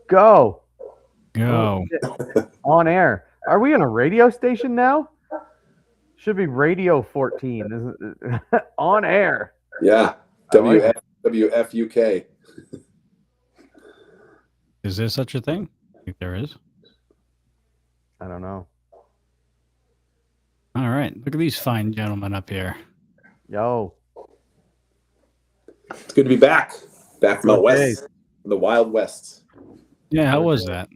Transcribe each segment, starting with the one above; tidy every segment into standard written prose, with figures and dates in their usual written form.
Go. Go. On air. Are we on a radio station now? Should be Radio 14. Isn't it? On air. Yeah. I like it. WFUK. Is there such a thing? I think there is. I don't know. All right. Look at these fine gentlemen up here. Yo. It's good to be back. Back from out west. The Wild West. Yeah, how was that?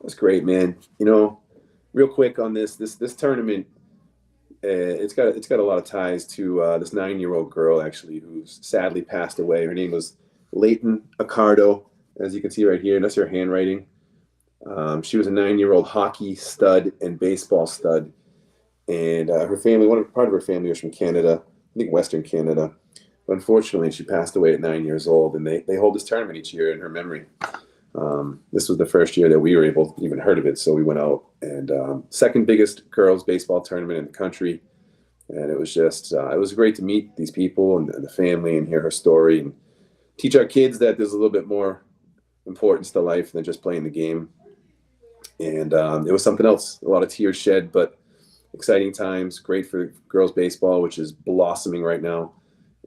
That's great, man. You know, real quick on this tournament, it's got a lot of ties to this 9-year-old girl actually who's sadly passed away. Her name was Leighton Accardo, as you can see right here. That's her handwriting. She was a 9-year-old hockey stud and baseball stud, and her family, part of her family was from Canada, I think Western Canada. But unfortunately, she passed away at 9 years old, and they hold this tournament each year in her memory. This was the first year that we were able to even heard of it, so we went out and second biggest girls baseball tournament in the country, and it was just it was great to meet these people and the family and hear her story and teach our kids that there's a little bit more importance to life than just playing the game. And it was something else. A lot of tears shed, but exciting times. Great for girls baseball, which is blossoming right now,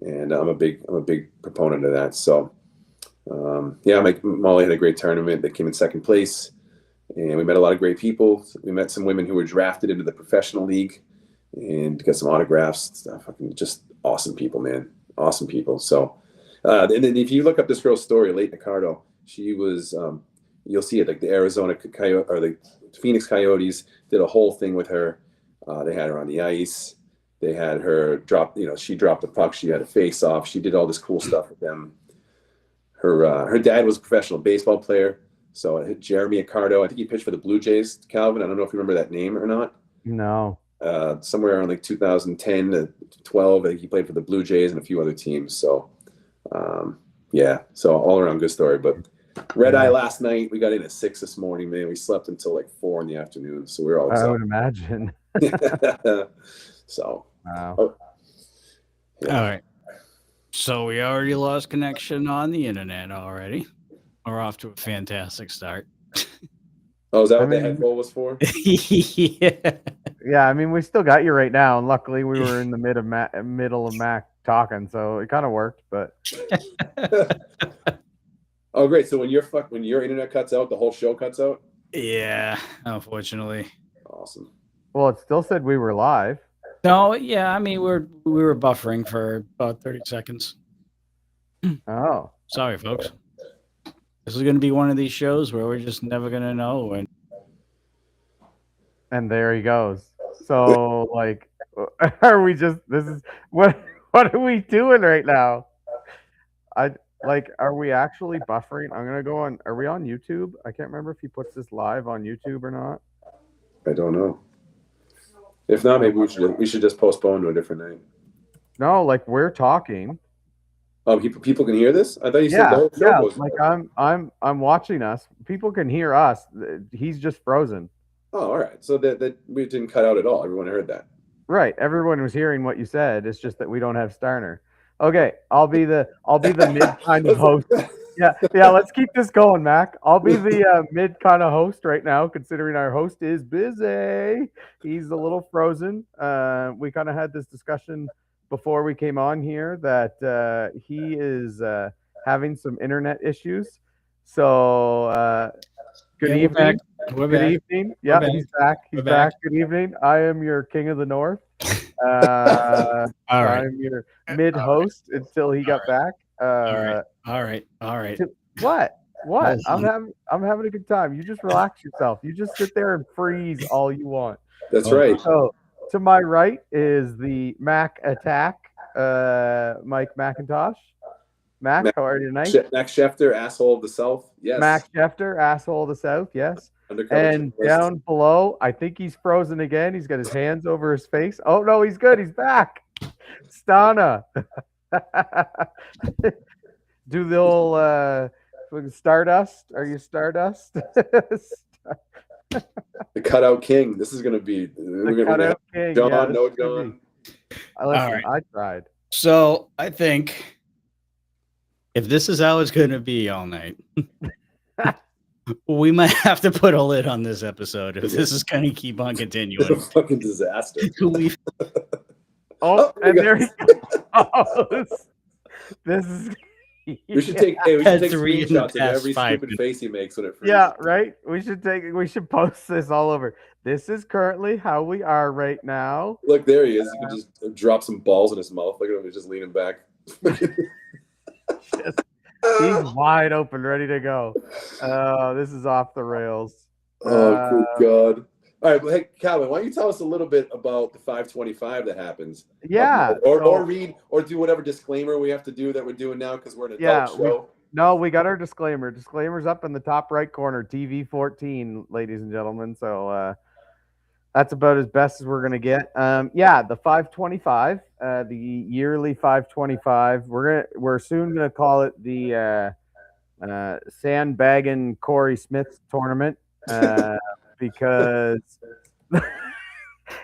and I'm a big proponent of that. So. Molly had a great tournament. They came in second place, and we met a lot of great people. We met some women who were drafted into the professional league and got some autographs. Just awesome people, man. Awesome people. So, and then if you look up this girl's story, Leighton Accardo, she was, you'll see it, like the Arizona Coyote or the Phoenix Coyotes did a whole thing with her. They had her on the ice. They had her she dropped the puck. She had a face off. She did all this cool stuff with them. Her dad was a professional baseball player, so Jeremy Accardo. I think he pitched for the Blue Jays. Calvin, I don't know if you remember that name or not. No. Somewhere around like 2010 to 12, I think he played for the Blue Jays and a few other teams. So, so all around good story. But red eye last night. We got in at 6 this morning, man. We slept until like 4 in the afternoon, so we were all excited. I would imagine. So. Wow. All right. So we already lost connection on the internet already. We're off to a fantastic start. Oh, is that what the headphone was for? Yeah. Yeah, I mean, we still got you right now, and luckily we were in the middle of Mac talking, so it kind of worked. But oh, great! So when your internet cuts out, the whole show cuts out. Yeah, unfortunately. Awesome. Well, it still said we were live. No, yeah, I mean we were buffering for about 30 seconds. Oh, sorry, folks. This is going to be one of these shows where we're just never going to know. And there he goes. So, like, are we just? This is what are we doing right now? Are we actually buffering? I'm gonna go on. Are we on YouTube? I can't remember if he puts this live on YouTube or not. I don't know. If not, maybe we should just postpone to a different night. No, like we're talking. Oh, people can hear this? I thought you said the yeah. Like I'm watching us. People can hear us. He's just frozen. Oh, all right. So that we didn't cut out at all. Everyone heard that. Right. Everyone was hearing what you said. It's just that we don't have Starner. Okay, I'll be the mid kind of host. Yeah. Let's keep this going, Mac. I'll be the mid kind of host right now, considering our host is busy. He's a little frozen. We kind of had this discussion before we came on here that he is having some internet issues. So good evening. Good evening. Yeah, he's back. He's back. Good evening. I am your king of the north. All right. I'm your mid host until he got back. All right. What? I'm having a good time. You just relax yourself. You just sit there and freeze all you want. That's right. So to my right is the Mac Attack, Mike McIntosh. Mac, how are you tonight? Max Schefter, asshole of the South. Yes. Max Schefter, asshole of the South. Yes. And down below, I think he's frozen again. He's got his hands over his face. Oh no, he's good. He's back. Stana. Do the old Stardust? Are you Stardust? The cutout king. This is going to be. We're going to have king. John. Yeah, No John. Listen, I tried. So I think if this is how it's going to be all night, We might have to put a lid on this episode if this is going to keep on continuing. Fucking disaster. We Oh, we and got- there he goes. This is. We should take Had 3 in the screenshots of past every 5 stupid face he makes when it freezes. Yeah, right. We should post this all over. This is currently how we are right now. Look, there he is. You can just drop some balls in his mouth. Look at him. He's just leaning back. He's wide open, ready to go. This is off the rails. Oh, good God. All right, well, hey, Calvin, why don't you tell us a little bit about the 525 that happens? Yeah. Or read or do whatever disclaimer we have to do that we're doing now because we're an adult show. No, we got our disclaimer. Disclaimer's up in the top right corner, TV 14, ladies and gentlemen. So that's about as best as we're gonna get. Yeah, the 525, the yearly 525. We're soon gonna call it the Sandbagging Corey Smith tournament. Because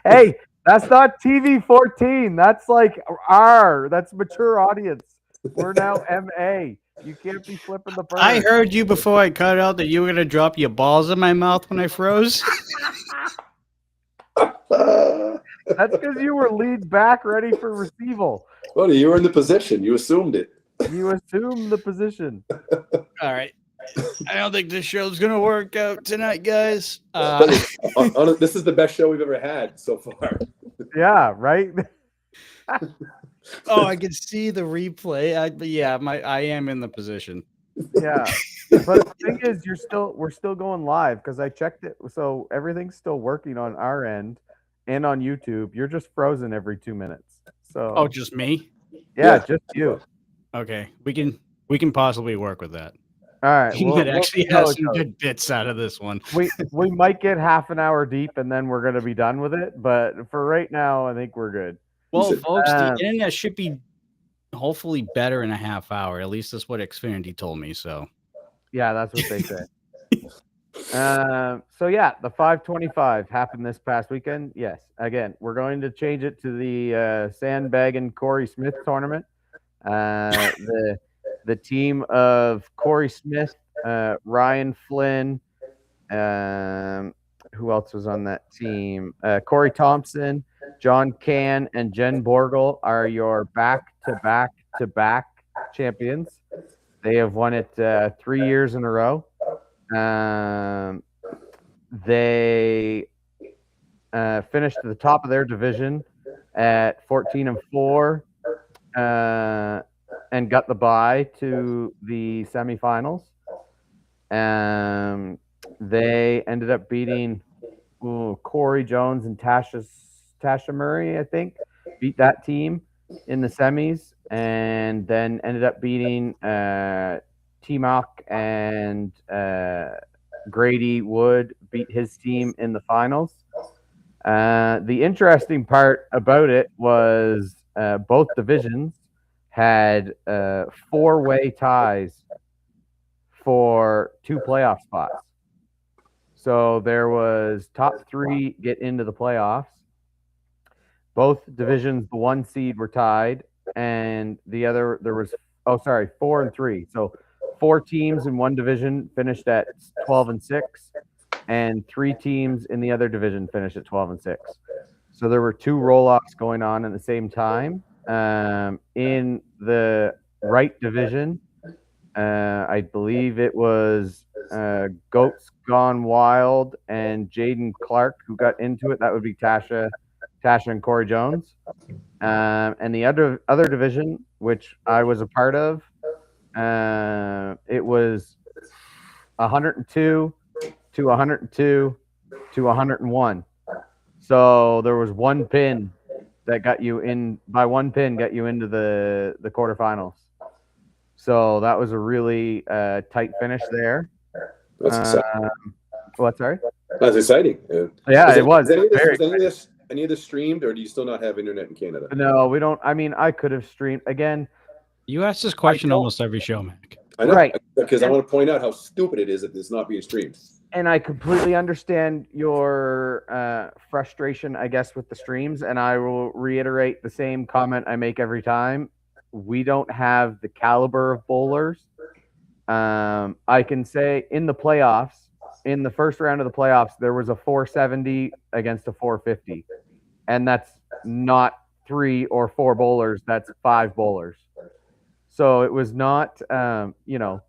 hey, that's not TV 14. That's like that's mature audience. We're now MA. You can't be flipping the bird. I heard you before I cut out that you were going to drop your balls in my mouth when I froze. That's because you were lead back, ready for receival. Well, you were in the position. You assumed it. You assumed the position. All right. I don't think this show's going to work out tonight, guys. This is the best show we've ever had so far. Yeah, right. Oh, I can see the replay. I am in the position. Yeah, but the thing is, we're still going live because I checked it, so everything's still working on our end and on YouTube. You're just frozen every 2 minutes. So Oh, just me? yeah, just you. Okay, we can possibly work with that. All right, You could actually we'll have see some how it goes. good bits out of this one. We might get half an hour deep and then we're gonna be done with it. But for right now, I think we're good. Well, said- folks, the internet should be hopefully better in a half hour. At least that's what Xfinity told me. So Yeah, that's what they say. So yeah, the 525 happened this past weekend. Yes, again, we're going to change it to the Sandbagging Corey Smith tournament. The team of Corey Smith, Ryan Flynn, who else was on that team? Corey Thompson, John Can, and Jen Borgel are your back-to-back champions. They have won it 3 years in a row. They finished at the top of their division at 14-4, and got the bye to the semifinals. They ended up beating Corey Jones and Tasha Murray, I think, beat that team in the semis, and then ended up beating T-Mock and Grady Wood beat his team in the finals. The interesting part about it was both divisions had 4-way ties for 2 playoff spots. So there was top 3 get into the playoffs. Both divisions, the 1 seed were tied, and the other there was 4 and 3. So 4 teams in one division finished at 12-6, and 3 teams in the other division finished at 12-6. So there were 2 roll-offs going on at the same time. In the right division, I believe it was Goats Gone Wild and Jaden Clark who got into it. That would be Tasha and Corey Jones. And the other division, which I was a part of, it was 102 to 102 to 101. So there was 1 pin that got you in, by 1 pin got you into the quarterfinals. So that was a really tight finish there. That's exciting. What, sorry? That's exciting. Yeah, it was. Was any of this streamed, or do you still not have internet in Canada? No, we don't. I mean, I could have streamed again. You ask this question almost every show, Mac. I know, Right. because I want to point out how stupid it is that it's not being streamed. And I completely understand your frustration, I guess, with the streams. And I will reiterate the same comment I make every time. We don't have the caliber of bowlers I can say in the playoffs, in the first round of the playoffs, there was a 470 against a 450, and that's not 3 or 4 bowlers. That's 5 bowlers. So it was not, I mean,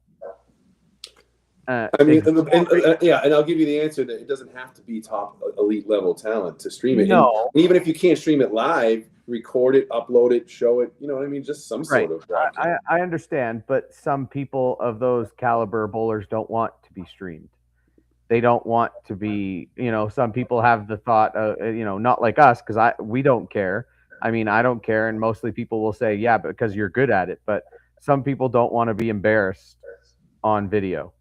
and I'll give you the answer that it doesn't have to be top elite level talent to stream it. No. And even if you can't stream it live, record it, upload it, show it. You know what I mean? Just some sort of. I understand, but some people of those caliber bowlers don't want to be streamed. They don't want to be, some people have the thought, not like us, because we don't care. I mean, I don't care, and mostly people will say, yeah, because you're good at it. But some people don't want to be embarrassed on video.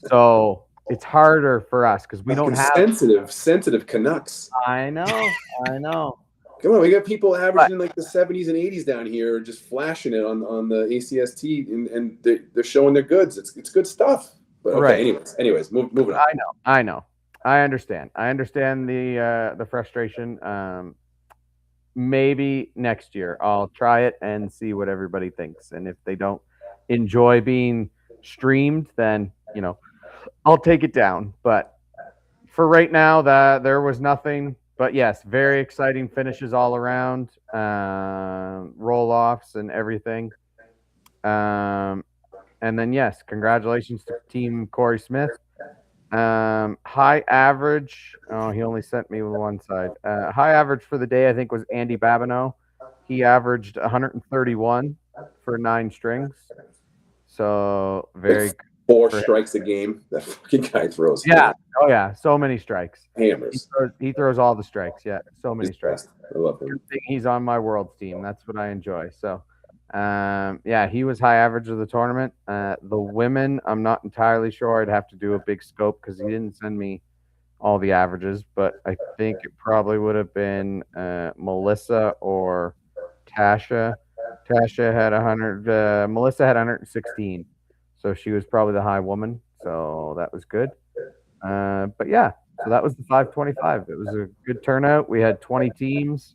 So it's harder for us because we don't have sensitive Canucks. I know. Come on, we got people averaging like the 70s and 80s down here, just flashing it on the ACST, and they're showing their goods. It's good stuff. But okay, right. Anyways, moving on. I know. I understand the frustration. Maybe next year I'll try it and see what everybody thinks, and if they don't enjoy being streamed, then I'll take it down. But for right now, there was nothing. But yes, very exciting finishes all around, roll-offs and everything. And then, yes, congratulations to Team Corey Smith. High average. Oh, he only sent me one side. High average for the day, I think, was Andy Babineau. He averaged 131 for 9 strings. So very good. 4 strikes a game. That fucking guy throws. Yeah. Oh, yeah. So many strikes. Hammers. He throws all the strikes. Yeah. So many strikes. I love him. He's on my world's team. That's what I enjoy. So, yeah, he was high average of the tournament. The women, I'm not entirely sure. I'd have to do a big scope because he didn't send me all the averages, but I think it probably would have been Melissa or Tasha. Tasha had 100. Melissa had 116. So she was probably the high woman. So that was good. But yeah, so that was the 525. It was a good turnout. We had 20 teams,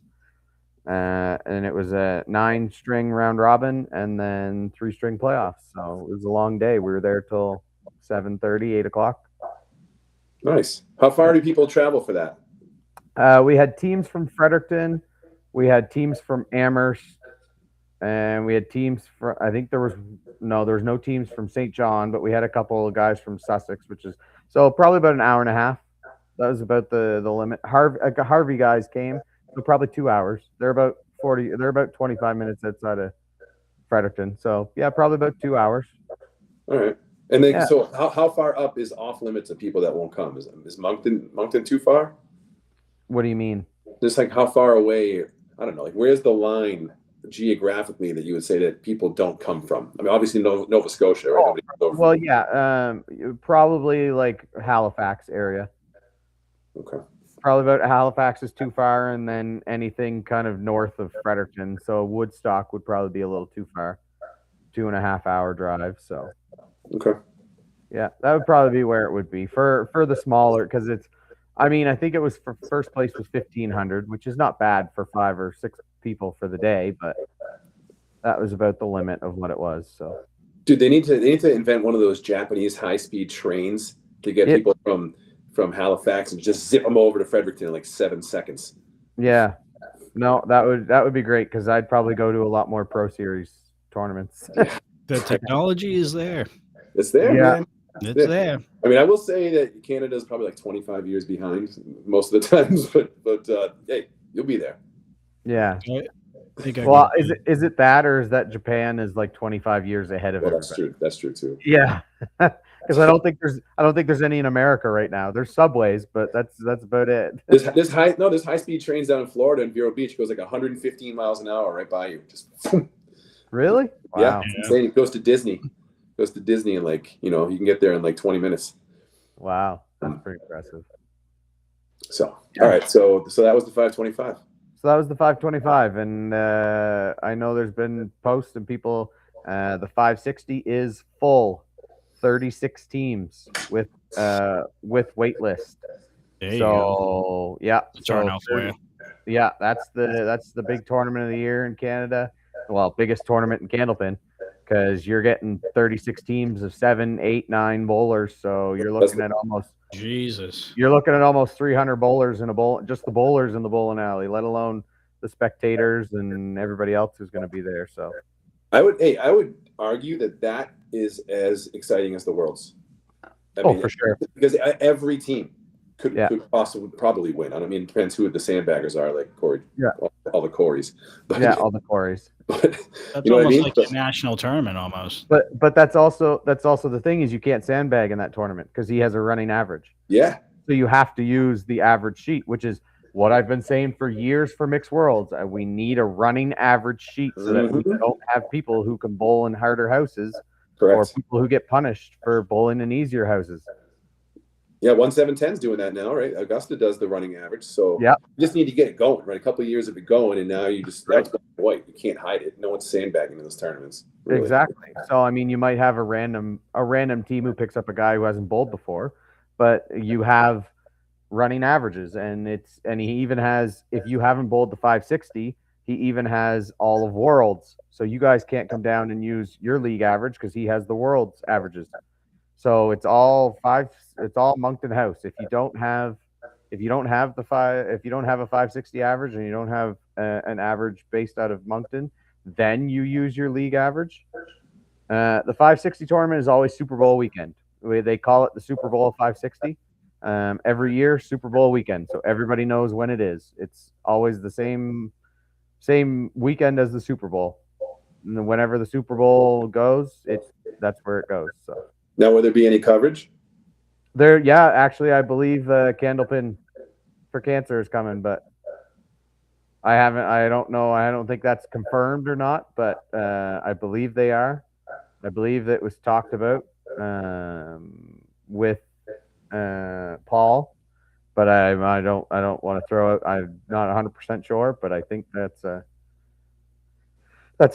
and it was a 9-string round robin and then 3-string playoffs. So it was a long day. We were there till 7:30, 8 o'clock. Nice. How far do people travel for that? We had teams from Fredericton. We had teams from Amherst. And we had teams from, I think there was no teams from St. John, but we had a couple of guys from Sussex, which is so probably about an hour and a half. That was about the limit. Harvey guys came, so probably 2 hours. They're about 25 minutes outside of Fredericton. So yeah, probably about 2 hours. All right. And then so how far up is off limits of people that won't come? Is Moncton too far? What do you mean? Just like how far away, I don't know, like where's the line geographically that you would say that people don't come from? I mean, obviously Nova Scotia, right? Well, yeah, probably like Halifax area. Okay. Probably about Halifax is too far, and then anything kind of north of Fredericton. So Woodstock would probably be a little too far, 2.5 hour drive. So. Okay. Yeah, that would probably be where it would be for the smaller, because it's. I mean, I think it was for first place was 1,500, which is not bad for 5 or 6 people for the day, but that was about the limit of what it was. So, dude, they need to invent one of those Japanese high-speed trains to get people from Halifax and just zip them over to Fredericton in like 7 seconds. Yeah, no, that would be great because I'd probably go to a lot more Pro Series tournaments. The technology is there. It's there, man. It's there. I mean, I will say that Canada is probably like 25 years behind most of the times, but hey, you'll be there. Yeah. Well, is it that, or is that Japan is like 25 years ahead of everybody? That's true. That's true too. Yeah, because I don't think there's any in America right now. There's subways, but that's about it. There's high-speed trains down in Florida in Vero Beach. It goes like 115 miles an hour right by you. Just really? Wow. Yeah, it's insane. It goes to Disney. And like, you can get there in like 20 minutes. Wow, that's pretty impressive. So, all right, so that was the 525. So that was the 525, and I know there's been posts and people. The 560 is full, 36 teams with waitlist. So yeah, yeah, that's the big tournament of the year in Canada. Well, biggest tournament in Candlepin. because you're getting 36 teams of 7, 8, 9 bowlers. So you're looking at almost Jesus. 300 bowlers in a bowl, just the bowlers in the bowling alley, let alone the spectators and everybody else who's going to be there. So I would argue that is as exciting as the Worlds. For sure, because every team could possibly probably win. I mean, it depends who the sandbaggers are, like Corey. Yeah, all the Corys. All the Corys. But that's you know almost what I mean? like a national tournament, almost. But that's also the thing is you can't sandbag in that tournament because he has a running average. Yeah. So you have to use the average sheet, which is what I've been saying for years for Mixed Worlds. We need a running average sheet so that we don't have people who can bowl in harder houses. Correct. Or people who get punished for bowling in easier houses. Yeah, 1-7-10's doing that now, right? Augusta does the running average, so you just need to get it going, right? A couple of years of it going, and now you just now it's black and white. You can't hide it. No one's sandbagging in those tournaments. Really. Exactly. So I mean, you might have a random team who picks up a guy who hasn't bowled before, but you have running averages, and he even has, if you haven't bowled the 560, he even has all of Worlds. So you guys can't come down and use your league average because he has the Worlds averages. So it's all Moncton House. If you don't have a 560 average and you don't have an average based out of Moncton, then you use your league average. The 560 tournament is always Super Bowl weekend. They call it the Super Bowl 560. Every year, Super Bowl weekend. So everybody knows when it is. It's always the same weekend as the Super Bowl. And whenever the Super Bowl goes, that's where it goes. So now, will there be any coverage? Actually, I believe Candlepin for Cancer is coming, but I don't know. I don't think that's confirmed or not, but I believe they are. I believe that it was talked about with Paul, but I don't want to throw it. I'm not 100% sure, but I think that's a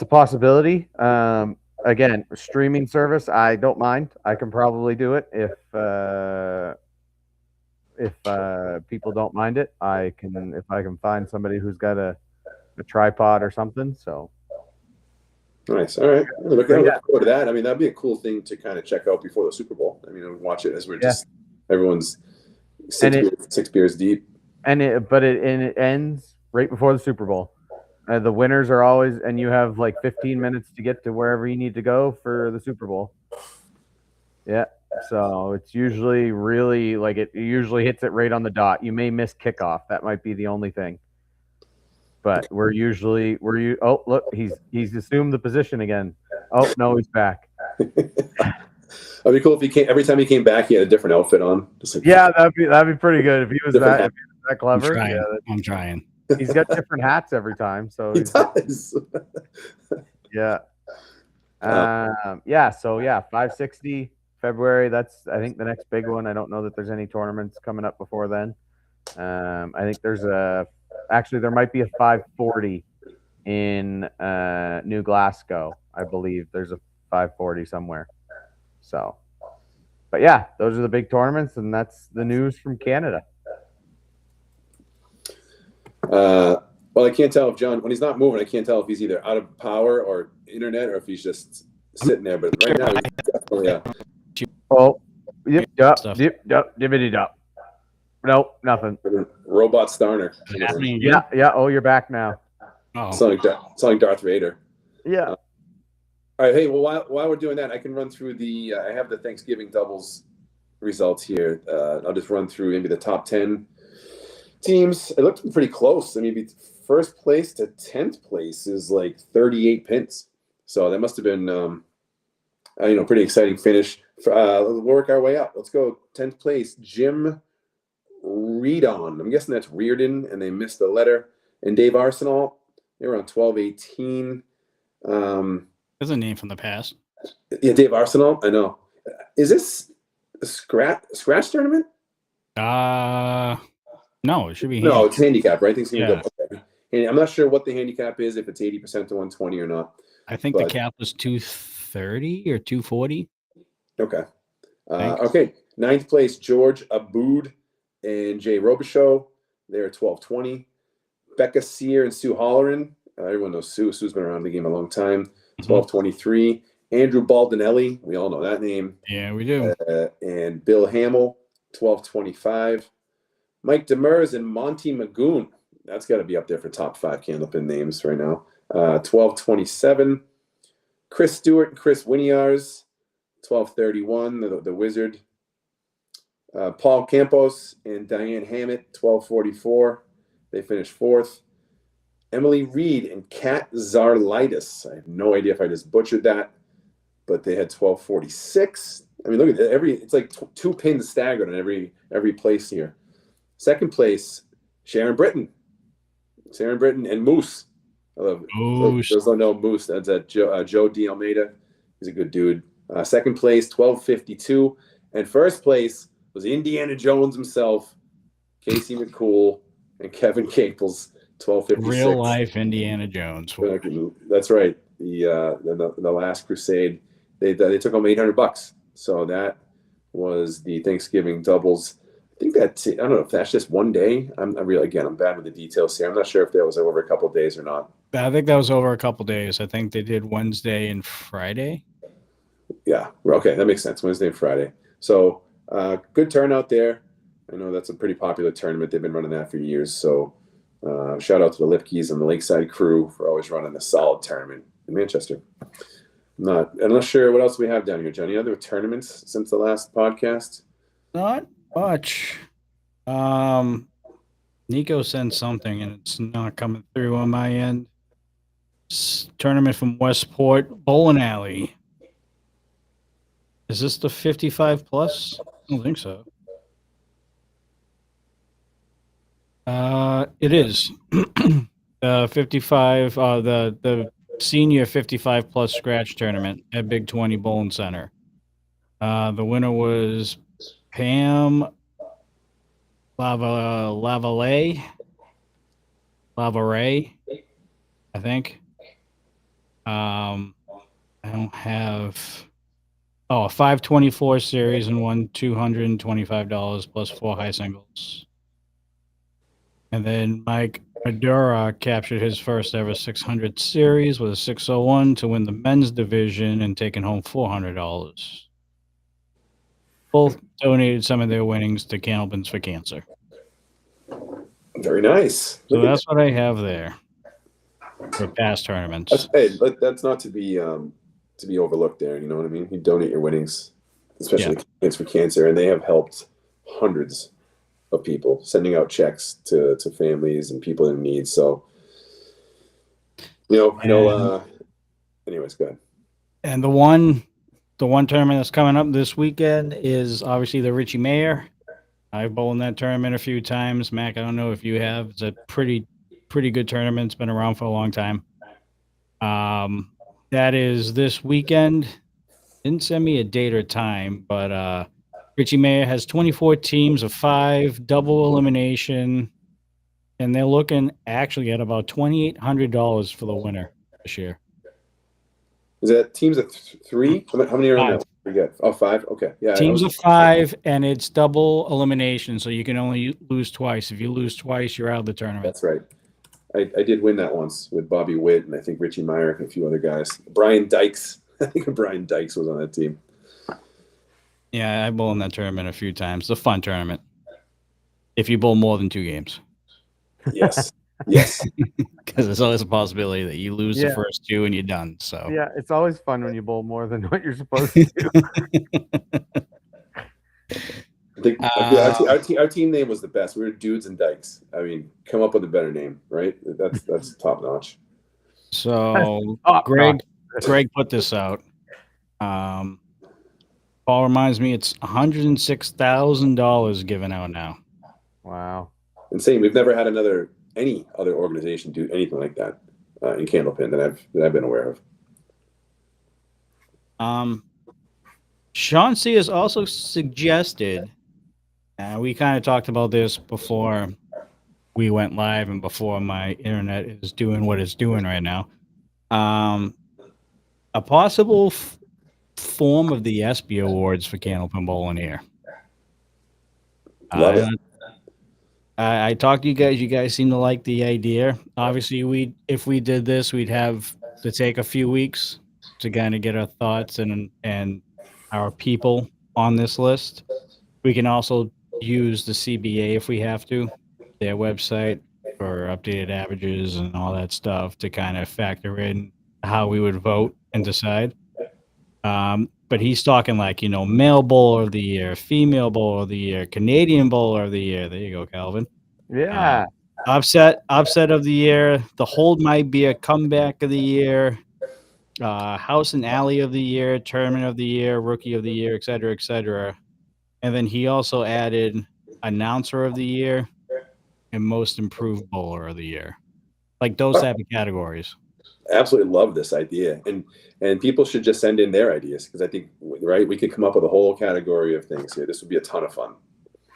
possibility. Again, streaming service, I don't mind. I can probably do it if people don't mind it. If I can find somebody who's got a tripod or something. So nice. All right. Look forward to that. I mean, that'd be a cool thing to kind of check out before the Super Bowl. I mean, watch it as we're just everyone's six beers deep. And it ends right before the Super Bowl. The winners are always, and you have like 15 minutes to get to wherever you need to go for the Super Bowl. Yeah. So it's usually really like it usually hits it right on the dot. You may miss kickoff. That might be the only thing. But oh, look, he's assumed the position again. Oh, no, he's back. That'd be cool if he came every time he came back. He had a different outfit on. That'd be pretty good if he was that clever. I'm trying. He's got different hats every time, so he does. Yeah. So 560 February. That's I think the next big one. I don't know that there's any tournaments coming up before then. I think there might be a 540 in New Glasgow. I believe there's a 540 somewhere. So, but yeah, those are the big tournaments, and that's the news from Canada. Well, I can't tell if John, when he's not moving, I can't tell if he's either out of power or internet or if he's just sitting there. But right now, he's definitely Oh, yep, dibbity dup. Nope, nothing. Robot Starner. Yeah. Oh, you're back now. Sound like Darth Vader. Yeah. All right. Hey, well, while we're doing that, I can run through I have the Thanksgiving doubles results here. I'll just run through maybe the top 10 teams. It looked pretty close. I mean, first place to 10th place is like 38 pins. So that must have been, pretty exciting finish. We'll work our way up. Let's go 10th place, Jim Reardon. I'm guessing that's Reardon, and they missed the letter. And Dave Arsenal, they were on 12-18. That's a name from the past. Yeah, Dave Arsenal. I know. Is this a scratch tournament? No, it should be. No, it's handicap, right? I think it's gonna go. Okay. And I'm not sure what the handicap is, if it's 80% to 120 or not. I think the cap was 230 or 240. Okay. Okay. 9th place, George Aboud and Jay Robichaux. They're 12-20. Becca Sear and Sue Holleran. Everyone knows Sue. Sue's been around the game a long time. 12-23. Andrew Baldinelli, we all know that name. Yeah, we do. And Bill Hamill, 1225. Mike Demers and Monty Magoon. That's got to be up there for top 5 Candlepin names right now. 1227. Chris Stewart and Chris Winiars, 1231. The Wizard. Paul Campos and Diane Hammett, 1244. They finished 4th. Emily Reed and Kat Zarlitis. I have no idea if I just butchered that, but they had 1246. I mean, look at that. It's like 2 pins staggered on every place here. Second place, Sharon Britton and Moose. I love Moose. Those don't know Moose. That's Joe D. Almeida. He's a good dude. Second place, 1252. And first place was Indiana Jones himself, Casey McCool, and Kevin Caples, 1256. Real life Indiana Jones. That's right. The Last Crusade. They took home $800. So that was the Thanksgiving doubles. I think I don't know if that's just one day. I'm bad with the details here. I'm not sure if that was over a couple of days or not. I think that was over a couple of days. I think they did Wednesday and Friday. Yeah. Okay. That makes sense. Wednesday and Friday. So good turnout there. I know that's a pretty popular tournament. They've been running that for years. So shout out to the Lipkeys and the Lakeside crew for always running a solid tournament in Manchester. I'm not sure what else we have down here, Johnny. Other tournaments since the last podcast? Not much. Nico sent something and it's not coming through on my end. Tournament from Westport Bowling Alley. Is this the 55 plus? I don't think so. It is. The 55, the senior 55 plus scratch tournament at Big 20 Bowling Center. The winner was Pam Lavaray, I think. I don't have a 524 series and won $225 plus 4 high singles. And then Mike Madura captured his first ever 600 series with a 601 to win the men's division and taking home $400. Both donated some of their winnings to Candlepins for Cancer. Very nice. So that's what I have there for past tournaments. But that's not to be overlooked there. You know what I mean? You donate your winnings, especially Kids for Cancer, and they have helped hundreds of people, sending out checks to families and people in need. So, anyways, go ahead. And the one tournament that's coming up this weekend is obviously the Richie Mayer. I've bowled in that tournament a few times. Mac, I don't know if you have. It's a pretty good tournament. It's been around for a long time. That is this weekend. Didn't send me a date or time, but Richie Mayer has 24 teams of 5, double elimination, and they're looking actually at about $2,800 for the winner this year. Is that teams of 3? How many are in that? Forget. Oh, 5? Okay. Yeah. Teams of 5, and it's double elimination, so you can only lose twice. If you lose twice, you're out of the tournament. That's right. I did win that once with Bobby Witt and I think Richie Meyer and a few other guys. Brian Dykes. I think Brian Dykes was on that team. Yeah, I bowled in that tournament a few times. It's a fun tournament. If you bowl more than 2 games. Yes. Yes. Because there's always a possibility that you lose the first 2 and you're done. So yeah, it's always fun when you bowl more than what you're supposed to do. I think our team name was the best. We were Dudes and Dykes. I mean, come up with a better name, right? That's top notch. So Greg put this out. Paul reminds me it's $106,000 given out now. Wow. Insane. We've never had any other organization do anything like that in Candlepin that I've been aware of. Sean C has also suggested, we kind of talked about this before we went live and before my internet is doing what it's doing right now. A possible form of the ESPY Awards for Candlepin Bowling here. Love it. I talked to you guys. You guys seem to like the idea. Obviously, if we did this, we'd have to take a few weeks to kind of get our thoughts and our people on this list. We can also use the CBA if we have to, their website for updated averages and all that stuff to kind of factor in how we would vote and decide. But he's talking like, male bowler of the year, female bowler of the year, Canadian bowler of the year. There you go, Calvin. Yeah. Upset of the year. The hold might be a comeback of the year. House and alley of the year, tournament of the year, rookie of the year, et cetera, et cetera. And then he also added announcer of the year and most improved bowler of the year, like those type of categories. Absolutely love this idea, and people should just send in their ideas, because I think, right, we could come up with a whole category of things here. This would be a ton of fun.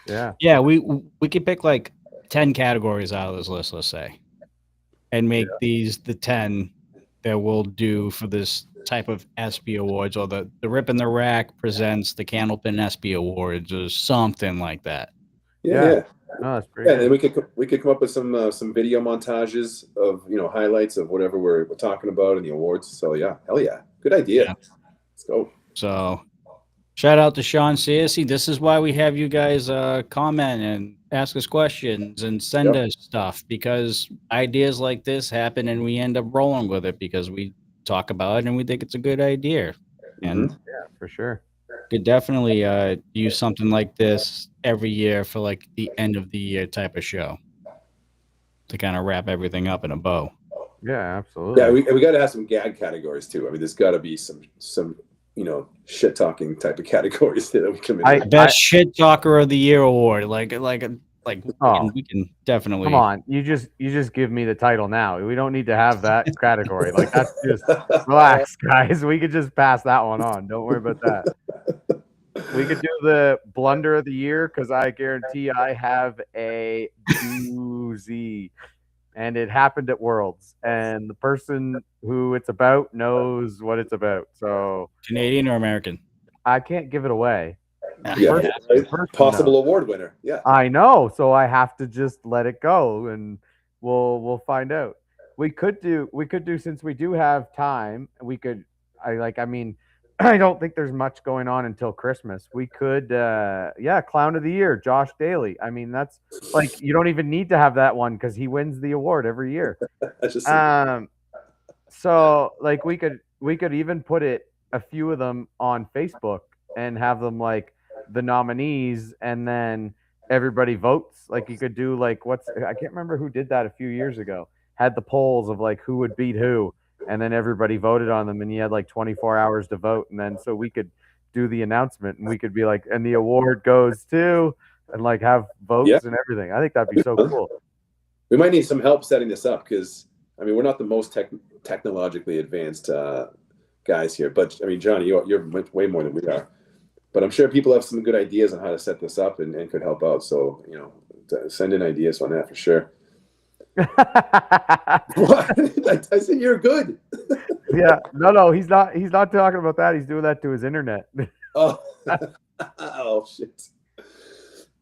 Yeah, we could pick like 10 categories out of this list, let's say, and make these the 10 that we'll do for this type of SB Awards, or the Rip in the Rack presents the Candlepin SB Awards, or something like that. Yeah. No, that's pretty. And then we could come up with some video montages of highlights of whatever we're talking about in the awards. So yeah, hell yeah, good idea. Yeah. Let's go. So shout out to Sean Searcy. This is why we have you guys comment and ask us questions and send us stuff, because ideas like this happen and we end up rolling with it because we talk about it and we think it's a good idea. And yeah, for sure. Could definitely use something like this every year for like the end of the year type of show to kind of wrap everything up in a bow. Yeah, absolutely. Yeah, we got to have some gag categories too. I mean, there's got to be some shit talking type of categories that we can. Best shit talker of the year award, like we can definitely. Come on, you just give me the title now. We don't need to have that category. Like, that's just relax, guys. We could just pass that one on. Don't worry about that. We could do the blunder of the year, because I guarantee I have a doozy, and it happened at Worlds, and the person who it's about knows what it's about. So Canadian or American? I can't give it away. Yeah, possible award winner. Yeah, I know. So I have to just let it go, and we'll find out. We could do since we do have time. I don't think there's much going on until Christmas. We could, Clown of the Year, Josh Daly. I mean, that's like, you don't even need to have that one because he wins the award every year. So like we could even put a few of them on Facebook and have them like the nominees, and then everybody votes. Like, you could do like I can't remember who did that a few years ago. Had the polls of like who would beat who. And then everybody voted on them, and you had like 24 hours to vote. And then so we could do the announcement, and we could be like, and the award goes to, and like have votes and everything. I think that'd be so cool. We might need some help setting this up, because I mean, we're not the most technologically advanced guys here. But I mean, Johnny, you're way more than we are. But I'm sure people have some good ideas on how to set this up and could help out. So send in ideas on that for sure. What? I said you're good. Yeah, no, he's not talking about that. He's doing that to his internet. Oh shit.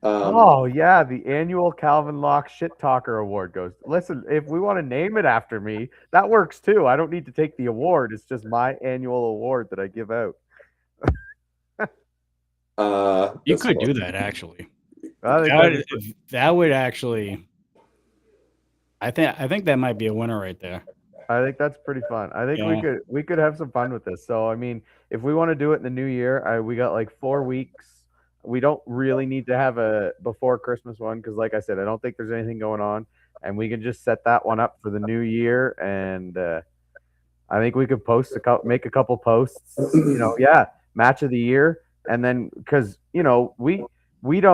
The annual Calvin Locke Shit Talker Award goes. Listen, if we want to name it after me, that works too. I don't need to take the award. It's just my annual award that I give out. You could do that, actually. That would actually. I think that might be a winner right there. I think that's pretty fun. I think we could have some fun with this. So I mean, if we want to do it in the new year, we got like 4 weeks. We don't really need to have a before Christmas one, because like I said, I don't think there's anything going on, and we can just set that one up for the new year. And I think we could make a couple posts. Match of the year, and then because we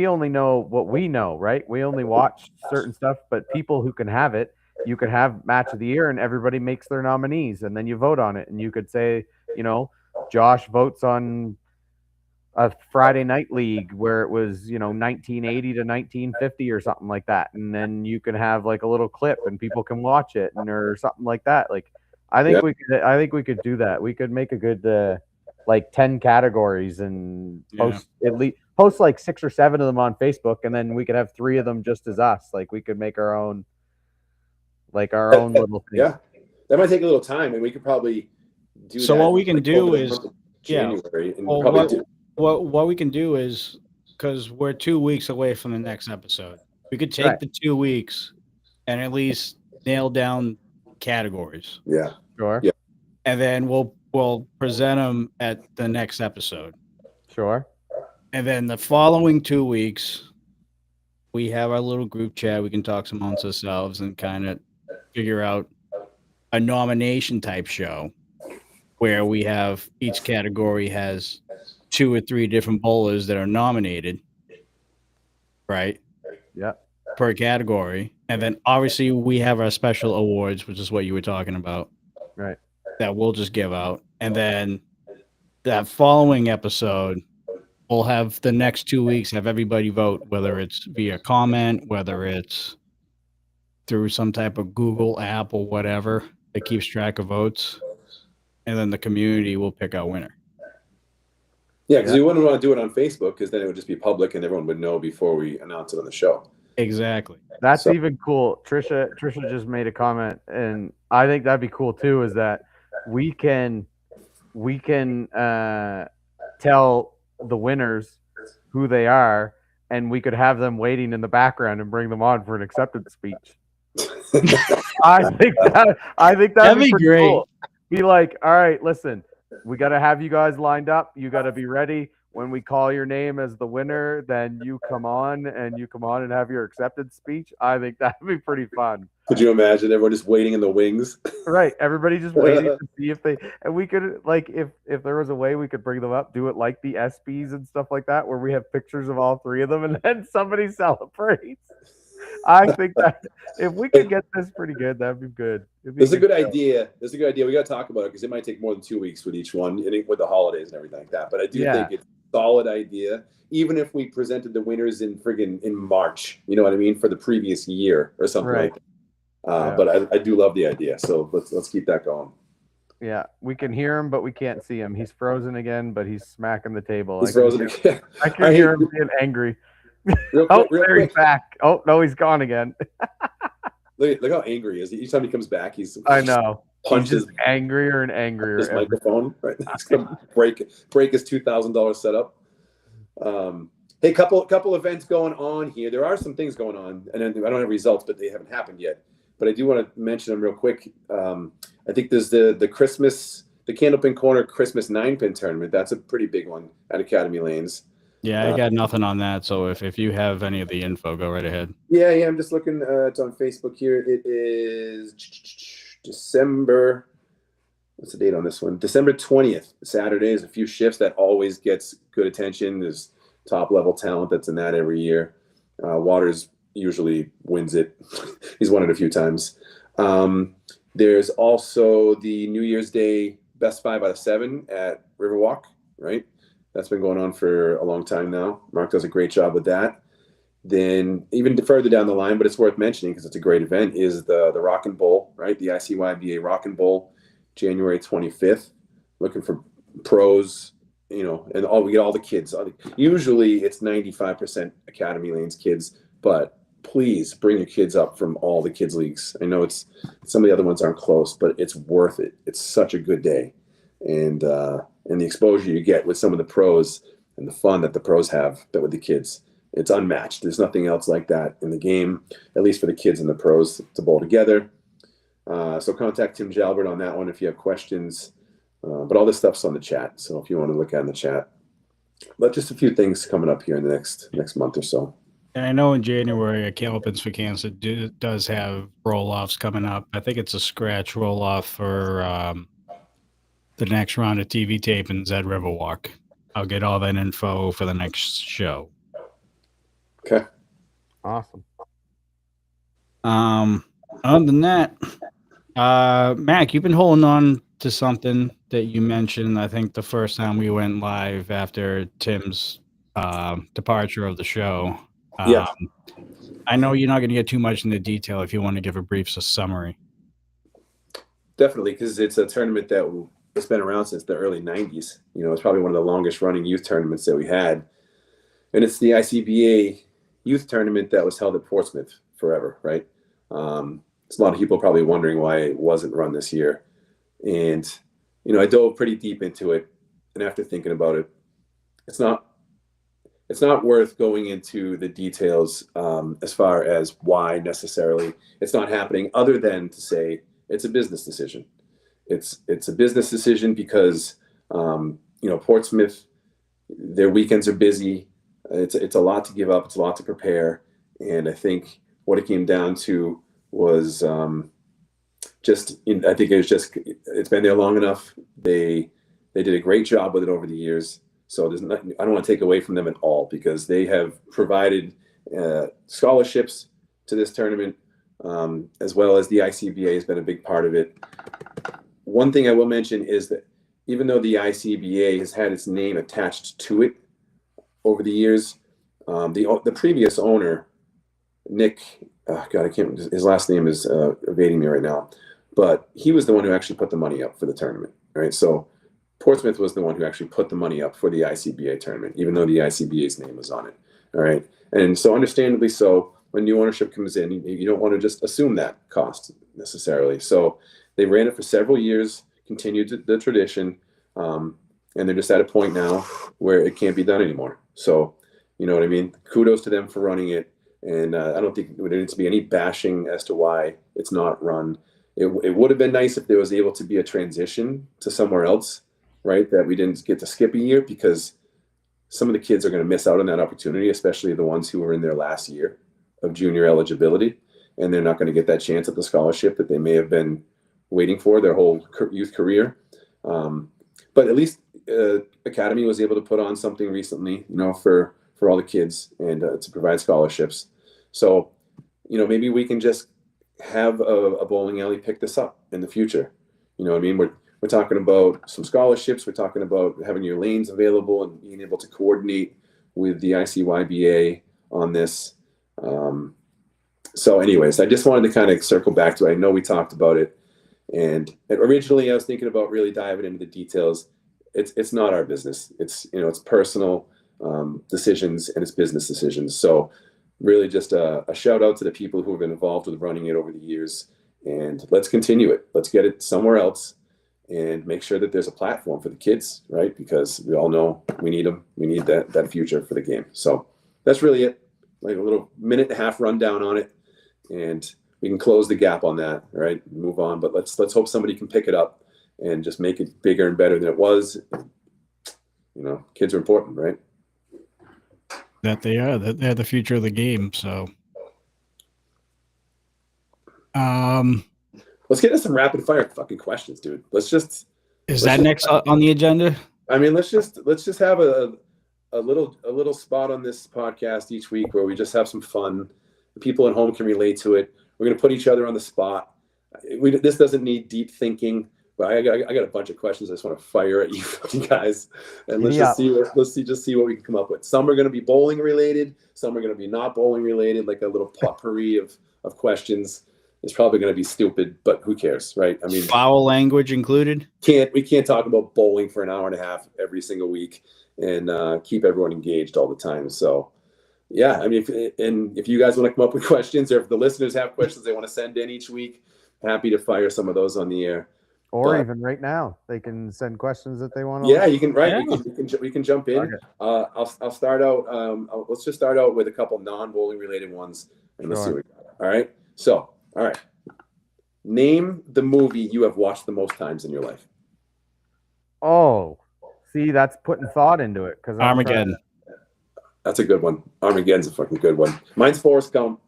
only know what we know, right? We only watch certain stuff, but people who can have it, you could have match of the year and everybody makes their nominees, and then you vote on it. And you could say, Josh votes on a Friday night league where it was, 1980 to 1950 or something like that. And then you can have like a little clip and people can watch it or something like that. Like, I think we could do that. We could make a good, like 10 categories and post like 6 or 7 of them on Facebook, and then we could have 3 of them just as us. Like, we could make our own little thing. Yeah, that might take a little time, and we could probably do So that. what we can like, do over the is- month of yeah. January, and Well, probably what, do. what we can do is, because we're 2 weeks away from the next episode, we could take Right. the 2 weeks and at least nail down categories, Yeah. Sure. Yeah. and then we'll present them at the next episode. Sure. And then the following 2 weeks, we have our little group chat. We can talk amongst ourselves and kind of figure out a nomination type show where we have each category has 2 or 3 different bowlers that are nominated, right? Yeah. Per category. And then obviously we have our special awards, which is what you were talking about, Right. that we'll just give out. And then that following episode, we'll have the next 2 weeks have everybody vote, whether it's via comment, whether it's through some type of Google app or whatever that keeps track of votes. And then the community will pick our winner. Yeah, because Yeah. we wouldn't want to do it on Facebook because then it would just be public and everyone would know before we announce it on the show. Exactly. That's So- even cool. Trisha just made a comment, and I think that'd be cool too. Is that we can tell the winners who they are, and we could have them waiting in the background and bring them on for an acceptance speech. I think that'd That'd be pretty great. Cool. Be like, all right, listen, we got to have you guys lined up. You got to be ready. When we call your name as the winner, then you come on and have your acceptance speech. I think that'd be pretty fun. Could you imagine everyone just waiting in the wings? Right. Everybody just waiting to see if they, and we could, like, if there was a way we could bring them up, do it like the ESPYs and stuff like that, where we have pictures of all 3 of them and then somebody celebrates. I think that if we could get this pretty good, that'd be good. This is a good idea. This is a good idea. We got to talk about it because it might take more than 2 weeks with each one, and with the holidays and everything like that. But I do think it's a solid idea, even if we presented the winners in March. You know what I mean, for the previous year or something like that. But I do love the idea. So let's keep that going. Yeah, we can hear him, but we can't see him. He's frozen again, but he's smacking the table. He's frozen again. I can hear him being angry. Real Oh, quick, there he's back. Oh, no, he's gone again. Look how angry he is. Each time he comes back, he's I know. He's punches just angrier and angrier. his microphone. Right, he's gonna break his $2,000 setup. Hey, couple events going on here. There are some things going on, and I don't have results, but they haven't happened yet. But I do want to mention them real quick. I think there's the Candlepin Corner Christmas 9-pin tournament. That's a pretty big one at Academy Lanes. Yeah, I got nothing on that. So if you have any of the info, go right ahead. Yeah. I'm just looking. It's on Facebook here. It is December. What's the date on this one? December 20th. Saturday. There's a few shifts that always gets good attention. There's top level talent that's in that every year. Waters usually wins it. He's won it a few times. There's also the New Year's Day Best 5 out of 7 at Riverwalk, right? That's been going on for a long time now. Mark does a great job with that. Then even further down the line, but it's worth mentioning because it's a great event, is the Rockin' Bowl, right? The ICYBA Rockin' Bowl, January 25th. Looking for pros, and we get all the kids. Usually it's 95% Academy Lanes kids, but please bring your kids up from all the kids leagues. I know some of the other ones aren't close, but it's worth it. It's such a good day. And the exposure you get with some of the pros and the fun that the pros have with the kids, it's unmatched. There's nothing else like that in the game, at least for the kids and the pros to bowl together. So contact Tim Jalbert on that one if you have questions. But all this stuff's on the chat, so if you want to look at it in the chat. But just a few things coming up here in the next month or so. And I know in January, Candlepins for Cancer does have roll-offs coming up. I think it's a scratch roll-off for the next round of TV tapings at Riverwalk. I'll get all that info for the next show. Okay. Awesome. Other than that, Mac, you've been holding on to something that you mentioned, I think the first time we went live after Tim's departure of the show. Yeah. I know you're not going to get too much into detail if you want to give a brief summary. Definitely, because it's a tournament that it's been around since the early 90s. It's probably one of the longest running youth tournaments that we had. And it's the ICBA youth tournament that was held at Portsmouth forever, right? There's a lot of people probably wondering why it wasn't run this year. And I dove pretty deep into it, and after thinking about it, it's not worth going into the details as far as why necessarily it's not happening, other than to say it's a business decision. It's a business decision because Portsmouth, their weekends are busy. It's a lot to give up. It's a lot to prepare, and I think what it came down to was I think it's been there long enough. They did a great job with it over the years. So I don't want to take away from them at all, because they have provided scholarships to this tournament, as well as the ICBA has been a big part of it. One thing I will mention is that even though the ICBA has had its name attached to it over the years, the previous owner, Nick, I can't. His last name is evading me right now, but he was the one who actually put the money up for the tournament. Right, so Portsmouth was the one who actually put the money up for the ICBA tournament, even though the ICBA's name was on it. All right, and so understandably so, when new ownership comes in, you don't want to just assume that cost necessarily. So they ran it for several years, continued the tradition, and they're just at a point now where it can't be done anymore. So, you know what I mean? Kudos to them for running it. And I don't think there needs to be any bashing as to why it's not run. It would have been nice if there was able to be a transition to somewhere else, right? That we didn't get to skip a year, because some of the kids are going to miss out on that opportunity, especially the ones who are in their last year of junior eligibility, and they're not going to get that chance at the scholarship that they may have been waiting for their whole youth career. But at least Academy was able to put on something recently, for all the kids, and to provide scholarships. So, maybe we can just have a bowling alley pick this up in the future. You know what I mean? We're talking about some scholarships. We're talking about having your lanes available and being able to coordinate with the ICYBA on this. So anyways, I just wanted to kind of circle back to it. I know we talked about it, and originally I was thinking about really diving into the details. It's not our business. It's personal decisions, and it's business decisions. So really just a shout out to the people who have been involved with running it over the years, and let's continue it. Let's get it somewhere else and make sure that there's a platform for the kids, right? Because we all know we need them. We need that future for the game. So that's really it. Like a little minute and a half rundown on it, and we can close the gap on that, right? Move on. But let's hope somebody can pick it up and just make it bigger and better than it was. Kids are important, right? That they are. That they're the future of the game. So, let's get into some rapid fire fucking questions, dude. Is that next on the agenda? I mean, let's just have a little spot on this podcast each week where we just have some fun. People at home can relate to it. We're gonna put each other on the spot. This doesn't need deep thinking, but I got a bunch of questions I just want to fire at you guys, and let's see what we can come up with. Some are going to be bowling related, some are going to be not bowling related, like a little potpourri of questions. It's probably going to be stupid, but who cares, right? I mean, foul language included. We can't talk about bowling for an hour and a half every single week and keep everyone engaged all the time. So yeah, I mean, if you guys want to come up with questions, or if the listeners have questions they want to send in each week, happy to fire some of those on the air. Or even right now, they can send questions that they want to. Yeah, you can. Right, yeah. We can jump in. Okay. I'll start out. Let's just start out with a couple non-bowling related ones, and let's see what we got. All right. So, all right. Name the movie you have watched the most times in your life. Oh, see, that's putting thought into it, because Armageddon. That's a good one. Armageddon's a fucking good one. Mine's Forrest Gump.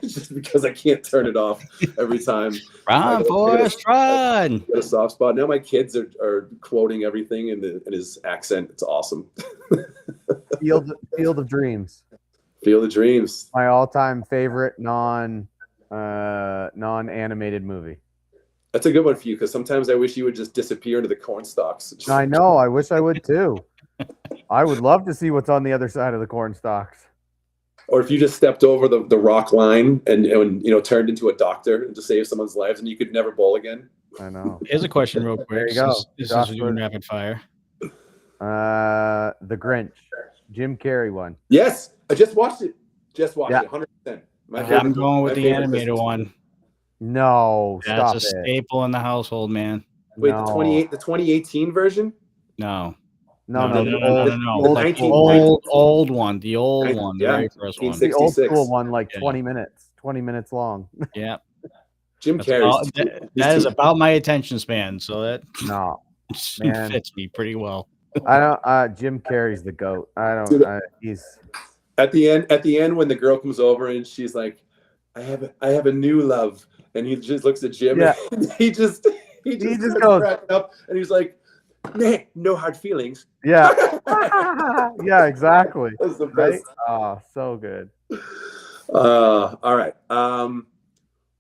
Just because I can't turn it off every time. Run, Forrest, run! Got a soft spot. Now my kids are quoting everything in his accent. It's awesome. Field of Dreams. Field of Dreams. My all-time favorite non-animated movie. That's a good one for you, because sometimes I wish you would just disappear into the corn stalks. I know. I wish I would too. I would love to see what's on the other side of the corn stalks. Or if you just stepped over the rock line and turned into a doctor to save someone's lives, and you could never bowl again. I know. Here's a question real quick. There you go. This is doing rapid fire. The Grinch. Jim Carrey one. Yes. I just watched it. Just watched it. 100%. I'm going with the animated one. No, that's a staple in the household, man. Wait, No. the 2018 version? No. No, No, the no, old, no, no. old Like school, old one. The old Nin- one. The yeah, very first one. the old 1966. school one, like Yeah. 20 minutes long. Yeah. Jim That's Carrey's about, too- he's that is too- about my attention span. So that No, Man. fits me pretty well. I don't. Jim Carrey's the goat. I don't. Dude, He's at the end when the girl comes over and she's like, I have a new love, and he just looks at Jim, Yeah. and he just just starts goes- cracking up, and he's like, nah, no hard feelings. yeah, yeah, exactly. That's the Right? best. Oh, so good. All right.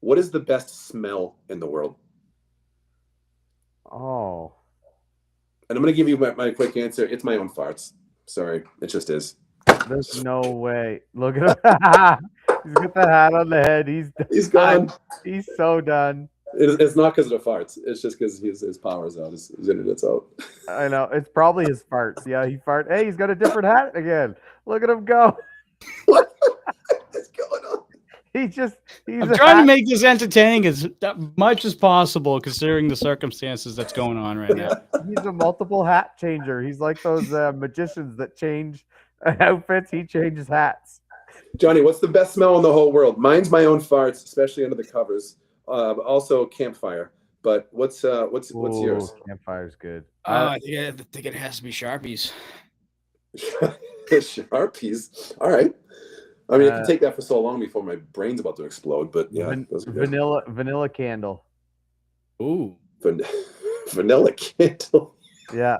What is the best smell in the world? Oh, And I'm gonna give you my quick answer. It's my own farts. Sorry, it just is. there's no way. Look at him. He's got the hat on the head. He's gone. He's so done. It's not because of the farts. It's just because his power's out. His internet's out. I know. It's probably his farts. Yeah, he fart. Hey, he's got a different hat again. Look at him go. What's going on? He's I'm trying to make this entertaining as much as possible, considering the circumstances that's going on right now. He's a multiple hat changer. He's like those magicians that change outfits. He changes hats. Johnny, what's the best smell in the whole world? Mine's my own farts, especially under the covers. Also campfire. But what's yours? Ooh, campfire's good. I think it has to be Sharpies. Sharpies. All right. I mean, it can take that for so long before my brain's about to explode. But yeah, those are good. Vanilla candle. Ooh. Vanilla candle. Yeah.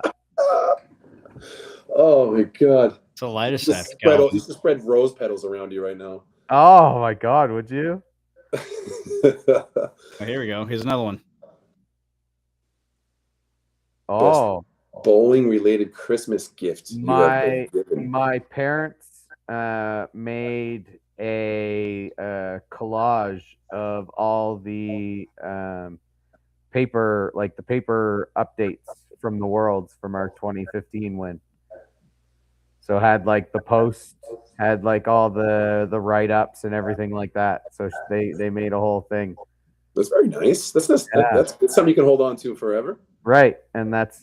Oh my god. It's a lighter Just set. just spread rose petals around you right now. Oh my God, would you? Oh, here we go. Here's another one. Oh, Bowling related Christmas gifts. you have been given. my parents made a collage of all the paper, like the paper updates from the Worlds from our 2015 win. So had like the post, had like all the write ups and everything like that. So they made a whole thing. That's very nice. That's something you can hold on to forever. Right, and that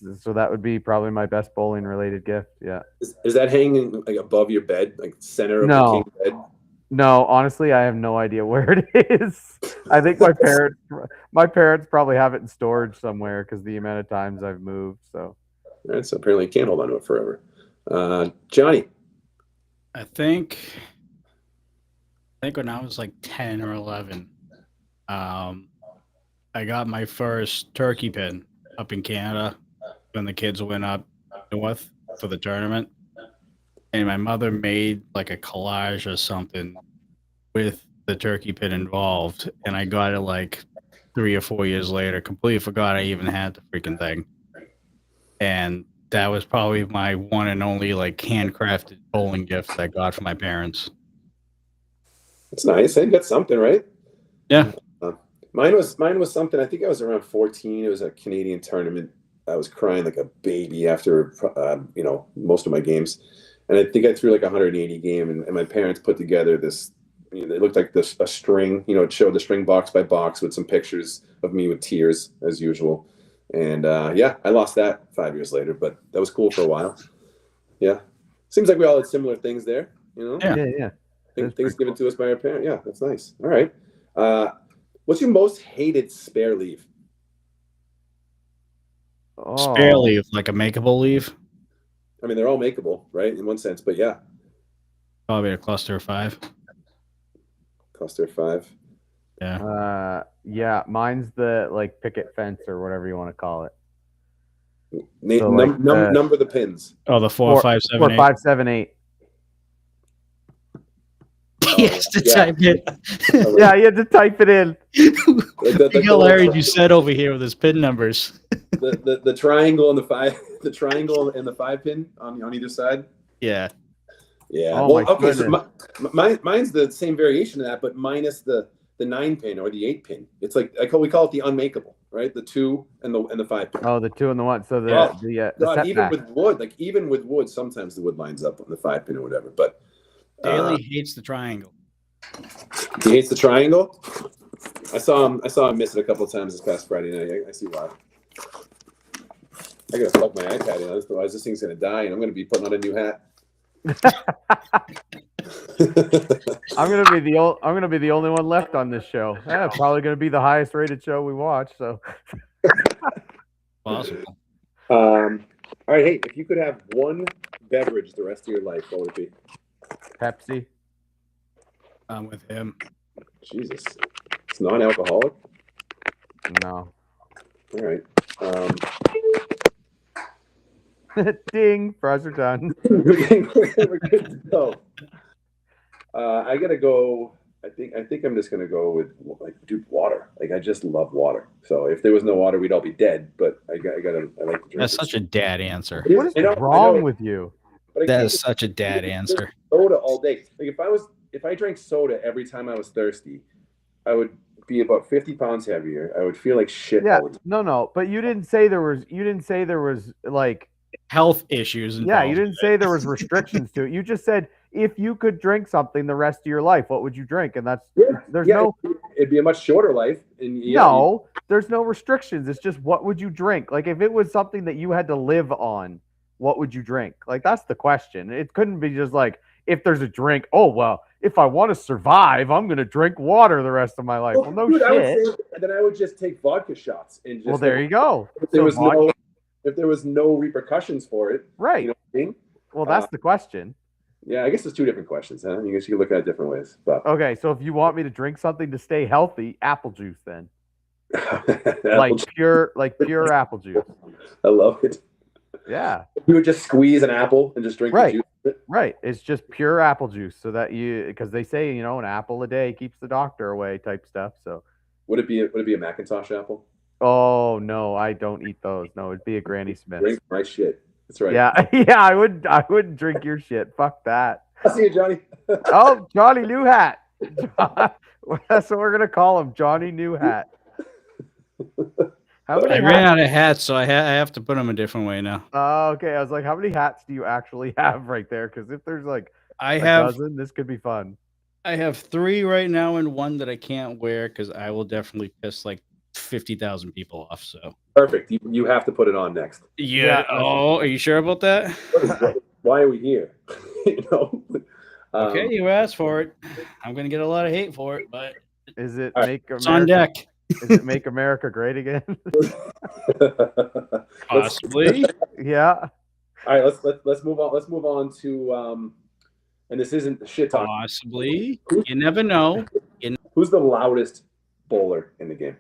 would be probably my best bowling related gift. Yeah. Is that hanging like above your bed, like center of No. the king bed? No, honestly, I have no idea where it is. I think my parents probably have it in storage somewhere because the amount of times I've moved. So All right, so apparently you can't hold on to it forever. Johnny. I think when I was like 10 or 11, I got my first turkey pin up in Canada when the kids went up north for the tournament. And my mother made like a collage or something with the turkey pin involved. And I got it like 3 or 4 years later. Completely forgot I even had the freaking thing. And that was probably my one and only like handcrafted bowling gift I got from my parents. That's nice. I got something, right? Yeah. Mine was something. I think I was around 14. It was a Canadian tournament. I was crying like a baby after most of my games, and I think I threw like 180 game. And my parents put together this. It looked like a string. It showed the string box by box with some pictures of me with tears as usual. And I lost that 5 years later, but that was cool for a while. Yeah, seems like we all had similar things there. yeah. Things given to us by our parents. Yeah, that's nice. All right. What's your most hated spare leave? Oh, Spare leave, like a makeable leave. I mean, they're all makeable, right? In one sense, but yeah, Probably a cluster of 5. cluster 5. Yeah. Yeah, mine's the like picket fence or whatever you want to call it. Name, So, like, number the pins. Oh, the 4, 5, 7, 4, 8. 5, 7, 8. Yes, to Yeah. type it. Yeah, you had to type it in. Look how Larry you said over here with his pin numbers. The triangle and the 5, the triangle and the 5 pin on either side. Yeah. Yeah. Oh, Well, my okay. So goodness. mine's the same variation of that, but minus the 9 pin or the 8 pin. It's like we call it the unmakeable, right? The 2 and the 5 pin. Oh, the 2 and the 1. So the God, even setback. with wood, sometimes the wood lines up on the 5 pin or whatever. But Daly hates the triangle. he hates the triangle. I saw him miss it a couple of times this past Friday night. I see why. I gotta plug my iPad in, otherwise this thing's gonna die, and I'm gonna be putting on a new hat. I'm gonna be the only one left on this show. Yeah, probably gonna be the highest rated show we watch. So Possible. All right, hey, if you could have one beverage the rest of your life, what would it be? Pepsi. I'm with him. Jesus, it's non-alcoholic. No. All right. Ding. Fries are done. We're good to go. I gotta go. I think I'm just gonna go with water. Like I just love water. So if there was no water, we'd all be dead. But I like to drink. That's such a dad answer. What is wrong with you? That is such a dad answer. Soda all day. Like if I drank soda every time I was thirsty, I would be about 50 pounds heavier. I would feel like shit. Yeah. All the time. No. But you didn't say there was like health issues involved. Yeah, you didn't say there was restrictions to it. You just said if you could drink something the rest of your life, what would you drink? And that's it'd be a much shorter life. And there's no restrictions. It's just what would you drink? Like if it was something that you had to live on, what would you drink? Like that's the question. It couldn't be just like if there's a drink. Oh well, if I want to survive, I'm gonna drink water the rest of my life. Well, no shit. I would say, then I would just take vodka shots and just. Well, there you go. If there was no repercussions for it, right? You know what I mean? Well, that's the question. Yeah, I guess there's two different questions, huh? I guess you can look at it different ways. But okay, so if you want me to drink something to stay healthy, apple juice then. Pure apple juice. I love it. Yeah. You would just squeeze an apple and just drink the juice. Right. It's just pure apple juice so that because they say, an apple a day keeps the doctor away type stuff. So would it be a Macintosh apple? Oh no, I don't eat those. No, it'd be a Granny Smith. Drink my shit. That's right. Yeah, I wouldn't drink your shit. Fuck that. I'll see you, Johnny. Oh, Johnny New Hat. That's what we're gonna call him, Johnny New Hat. I ran out of hats, so I have to put them a different way now. Okay. I was like, how many hats do you actually have right there? Because if there's like a dozen, this could be fun. I have 3 right now and 1 that I can't wear because I will definitely piss like 50,000 people off. So perfect. You have to put it on next. Yeah. Oh, are you sure about that? Why are we here? Okay, you asked for it. I'm gonna get a lot of hate for it, but is it it's on deck? Is it Make America Great Again? Possibly. Yeah. All right, let's move on. Let's move on to and this isn't shit talk. Possibly. You never know. Who's the loudest bowler in the game?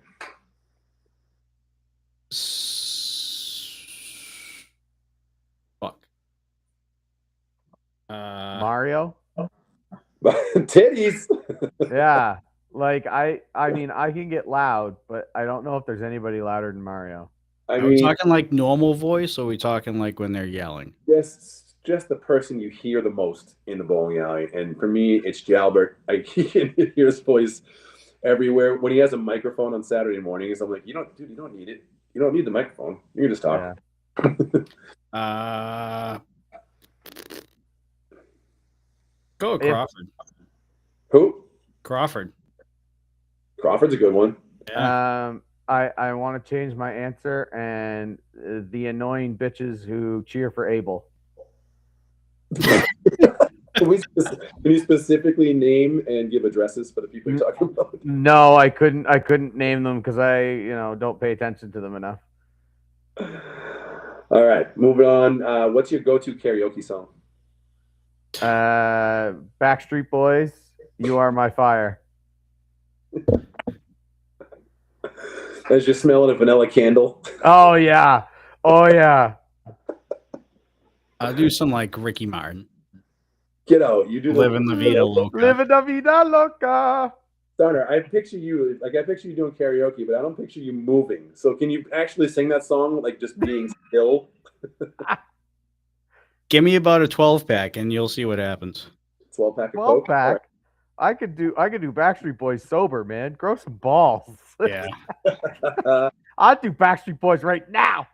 Fuck. Mario. Titties. Yeah. Like I mean, I can get loud, but I don't know if there's anybody louder than Mario. Are we talking like normal voice, or are we talking like when they're yelling? Just the person you hear the most in the bowling alley, and for me, it's Jalbert. I can hear his voice everywhere. When he has a microphone on Saturday mornings, I'm like, you don't need it. You don't need the microphone. You can just talk. Yeah. Go with Crawford. Who? Crawford. Crawford's a good one. Yeah. I want to change my answer, and the annoying bitches who cheer for Abel. Can you specifically name and give addresses for the people you're talking about? No, I couldn't name them because I don't pay attention to them enough. All right, moving on. What's your go-to karaoke song? Backstreet Boys, You Are My Fire. As you're smelling a vanilla candle. Oh yeah. I'll do some like Ricky Martin. Get out. You do Living La Vida Loca. Living La Vida Loca. Starner, I picture you doing karaoke, but I don't picture you moving. So can you actually sing that song like just being still? Give me about a 12-pack and you'll see what happens. 12-pack of Coke? 12-pack? I could do Backstreet Boys sober, man. Grow some balls. Yeah. I'd do Backstreet Boys right now.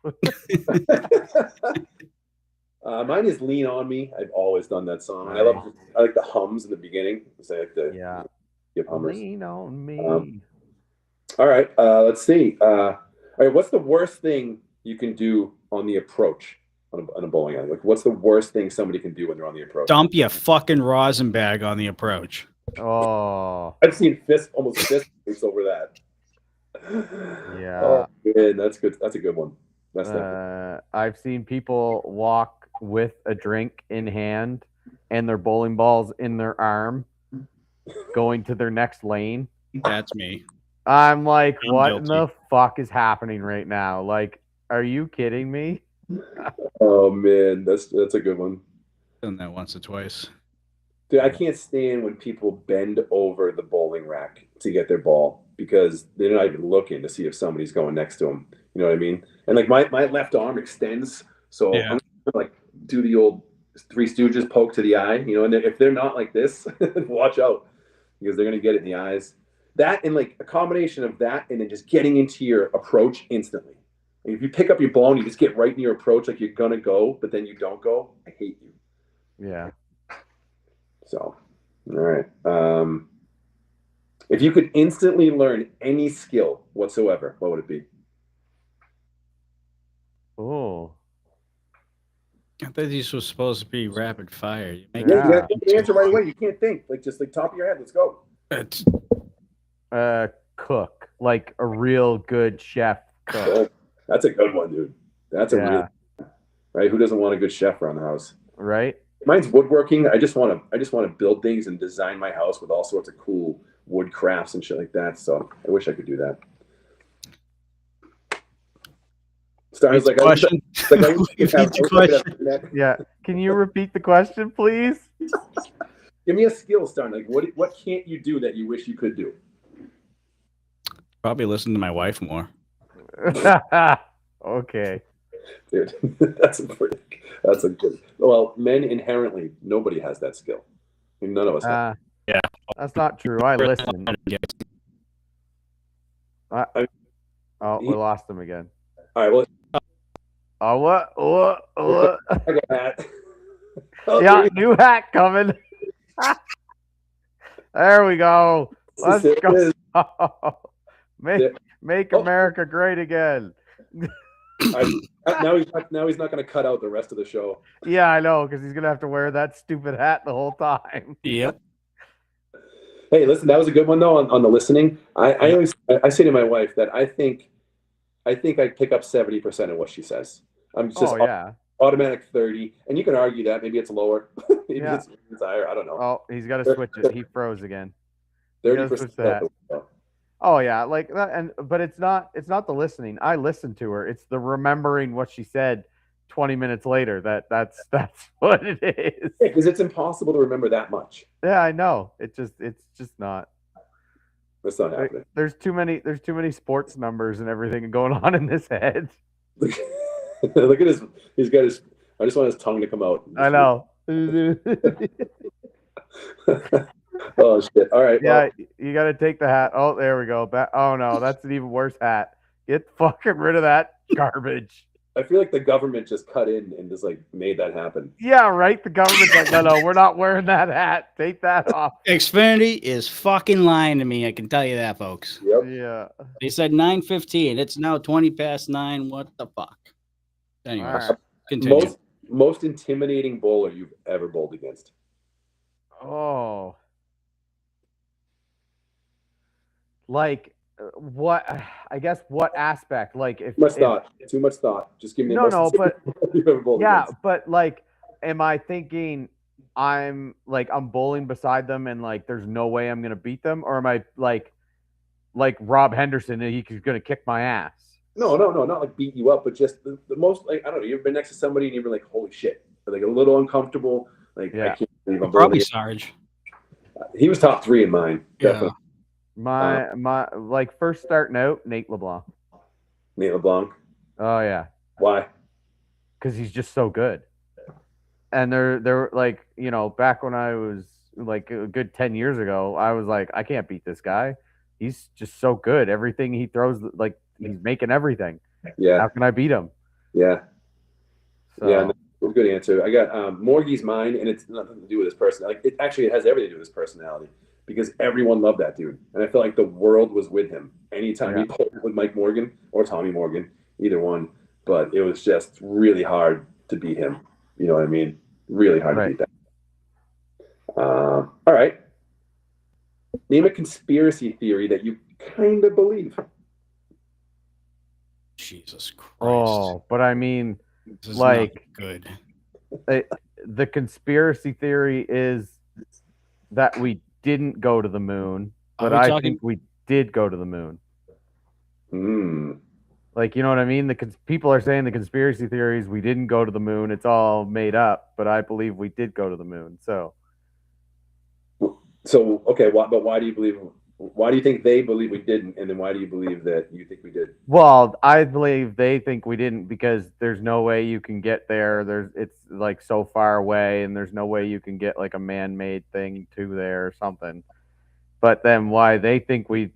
Mine is Lean On Me. I've always done that song. Right. I like the hums in the beginning. So I like the give hummers. Lean on me. All right. Let's see. All right, what's the worst thing you can do on the approach on a bowling alley? Like, what's the worst thing somebody can do when they're on the approach? Dump your fucking rosin bag on the approach. Oh, I've seen almost fist fights over that. yeah. Oh man, that's good. That's a good one. That's definitely. I've seen people walk with a drink in hand and their bowling balls in their arm, going to their next lane. That's me. I'm like, I'm what in guilty. the fuck is happening right now? Like, are you kidding me? Oh man, that's a good one. Done that once or twice. Dude, I can't stand when people bend over the bowling rack to get their ball because they're not even looking to see if somebody's going next to them. You know what I mean? And like my left arm extends, so Yeah. I'm gonna like do the old Three Stooges poke to the eye. You know, and if they're not like this, watch out because they're gonna get it in the eyes. That and like a combination of that and then just getting into your approach instantly. Like if you pick up your ball and you just get right in your approach like you're gonna go, but then you don't go, I hate you. Yeah. So, all right. If you could instantly learn any skill whatsoever, what would it be? Oh. I thought these were supposed to be rapid fire. You make Yeah, Yeah. you have to answer right away. You can't think. Like just like top of your head. Let's go. it. Cook, like a real good chef cook. Oh, that's a good one, dude. That's a Yeah. real right. Who doesn't want a good chef around the house? Right? Mine's woodworking. I just want to build things and design my house with all sorts of cool wood crafts and shit like that. So I wish I could do that. Star's like, Question. Repeat the question. Yeah. Can you repeat the question, please? Give me a skill, Star. Like, what can't you do that you wish you could do? Probably listen to my wife more. Okay. Dude, that's a good. Well, men inherently, nobody has that skill. I mean, none of us have. Yeah. That's not true. I listen. Oh, we lost him again. All right, well, Oh, what? I got that. Oh, Yeah, new hat coming. There we go. Let's there it go. is. Make Oh. America great again. Now he's not going to cut out the rest of the show. Yeah, I know, because he's gonna have to wear that stupid hat the whole time. Yep. Hey, listen, that was a good one though on the listening. I always say to my wife that I think I pick up 70% of what she says. I'm just Oh yeah. automatic 30, and you can argue that maybe it's lower, maybe Yeah. it's higher. I don't know. Oh, he's got to switch it. He froze again. gotta 30%. switch that. Oh yeah, like that, but it's not the listening. I listened to her. It's the remembering what she said 20 minutes later. That's what it is. Because it's impossible to remember that much. Yeah, I know. It's just not. That's not happening. There's too many sports numbers and everything going on in this head. Look at his. He's got his. I just want his tongue to come out. I know. Oh shit! All right. Yeah, you got to take the hat. Oh, there we go. Oh no, that's an even worse hat. Get fucking rid of that garbage. I feel like the government just cut in and just like made that happen. Yeah, right. The government's like, no, we're not wearing that hat. Take that off. Xfinity is fucking lying to me. I can tell you that, folks. Yep. Yeah. They said 9:15. It's now 20 past 9. What the fuck? Anyway, All right. continue. Most intimidating bowler you've ever bowled against. Oh. Like what? I guess what aspect? Like if Too much thought. Just give me No, but you've ever bowled yeah, against. but like, am I thinking I'm bowling beside them and like there's no way I'm gonna beat them, or am I like Rob Henderson and he's gonna kick my ass? No, not like beat you up, but just the most like I don't know. You've been next to somebody and you've been like, holy shit, or, like a little uncomfortable. Like Yeah. I can't believe I'm Probably bowling. Sarge. He was top 3 in mine. Definitely. My like first starting out, Nate LeBlanc. Nate LeBlanc. Oh yeah, Why? because he's just so good. And they're like, back when I was like a good 10 years ago, I was like, I can't beat this guy. He's just so good. Everything he throws, like he's making everything. Yeah. How can I beat him? Yeah. So, Yeah. No, good answer. I got Morgie's mine, and it's nothing to do with his personality. Like it has everything to do with his personality. because everyone loved that dude, and I felt like the world was with him anytime he played with Mike Morgan or Tommy Morgan, either one. But it was just really hard to beat him. You know what I mean? Really hard to beat that. All right. Name a conspiracy theory that you kind of believe. Jesus Christ. Oh, but I mean, This is like, not good. the conspiracy theory is that we didn't go to the moon, Are but we I talking- think we did go to the moon. Hmm. Like, you know what I mean? People are saying the conspiracy theories, we didn't go to the moon. It's all made up, but I believe we did go to the moon. So Okay, but why do you believe? Why do you think they believe we didn't, and then why do you believe that you think we did? well, I believe they think we didn't because there's no way you can get there. It's like so far away, and there's no way you can get like a man-made thing to there or something. But then why I think we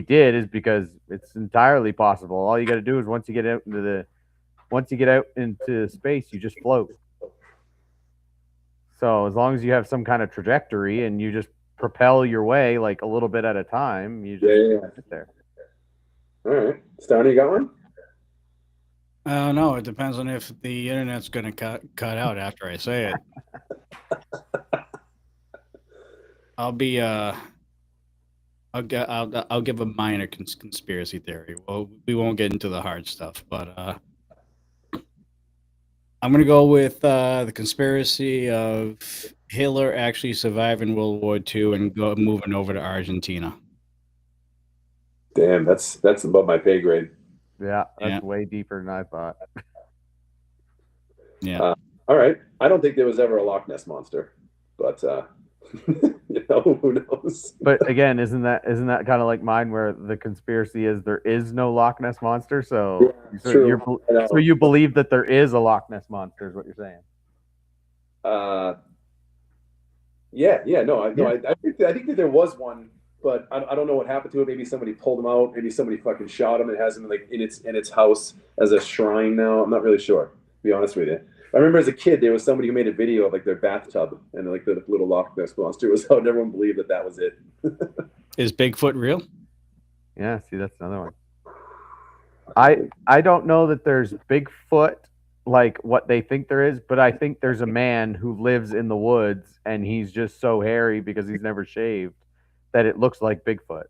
did is because it's entirely possible. All you got to do is once you get out into space, you just float. So as long as you have some kind of trajectory and you just propel your way like a little bit at a time, you just get there. All right, Stoney, you got one? No, it depends on if the internet's going to cut out after I say it. I'll give a minor conspiracy theory. Well, we won't get into the hard stuff, but I'm going to go with the conspiracy of Hitler actually surviving World War II and moving over to Argentina. Damn, that's above my pay grade. Yeah, that's way deeper than I thought. Yeah. All right. I don't think there was ever a Loch Ness monster, but who knows? But again, isn't that kind of like mine, where the conspiracy is there is no Loch Ness monster? So you believe that there is a Loch Ness monster, is what you're saying? No, I think that there was one, but I don't know what happened to it. Maybe somebody pulled him out. Maybe somebody fucking shot him and has him like in its house as a shrine now. I'm not really sure, to be honest with you. I remember as a kid, there was somebody who made a video of like their bathtub and like the little Loch Ness monster was out, and everyone believed that was it. Is Bigfoot real? Yeah, see, that's another one. I don't know that there's Bigfoot like what they think there is, but I think there's a man who lives in the woods and he's just so hairy because he's never shaved that it looks like Bigfoot.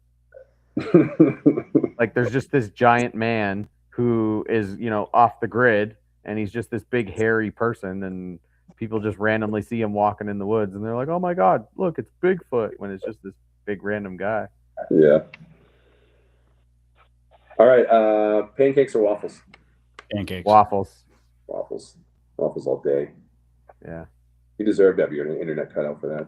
Like there's just this giant man who is, off the grid, and he's just this big hairy person, and people just randomly see him walking in the woods and they're like, "Oh my God, look, it's Bigfoot," when it's just this big random guy. Yeah. All right, pancakes or waffles? Pancakes. Waffles. Waffles all day. Yeah. You deserve to have your internet cut out for that.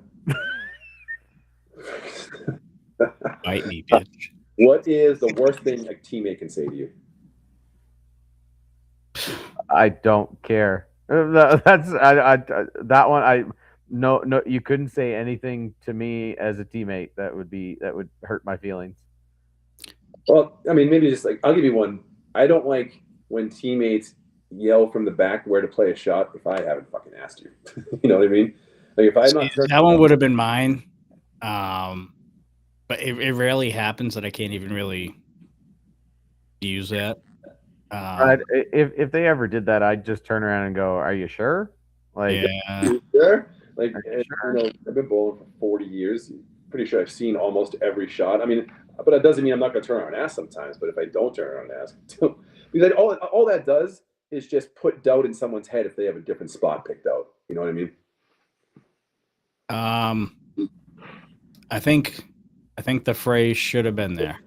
Bite me, bitch. What is the worst thing a teammate can say to you? I don't care. That's that one. No. You couldn't say anything to me as a teammate that would hurt my feelings. Well, I mean, maybe just like I'll give you one. I don't like when teammates yell from the back where to play a shot if I haven't fucking asked you. You know what I mean? Like if I'm not. That one would have been mine. But it rarely happens that I can't even really use that. If they ever did that, I'd just turn around and go, "Are you sure?" Like, yeah. Sure. Like, sure? I've been bowling for 40 years. Pretty sure I've seen almost every shot. I mean, but that doesn't mean I'm not going to turn around and ask sometimes. But if I don't turn around and ask, because all that does is just put doubt in someone's head if they have a different spot picked out. You know what I mean? I think the phrase should have been there.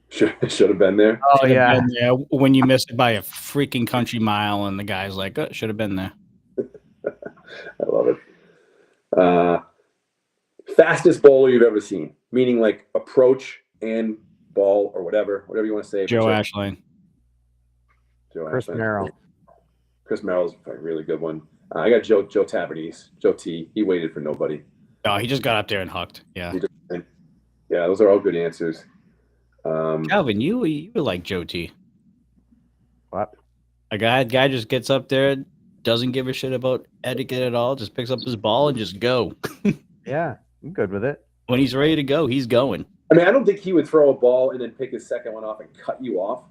Should have been there. Oh yeah. Been there when you miss it by a freaking country mile, and the guy's like, "Oh, should have been there." I love it. Fastest bowler you've ever seen, meaning like approach and ball or whatever you want to say. Joe Ashley. Chris Merrill. Chris Merrill's a really good one. I got Joe Tavernese. Joe T. He waited for nobody. Oh, he just got up there and hooked. Yeah. Yeah, those are all good answers. Calvin, you were like Joe T. What? A guy just gets up there, doesn't give a shit about etiquette at all, just picks up his ball and just go. Yeah. I'm good with it. When he's ready to go, he's going. I mean, I don't think he would throw a ball and then pick his second one off and cut you off.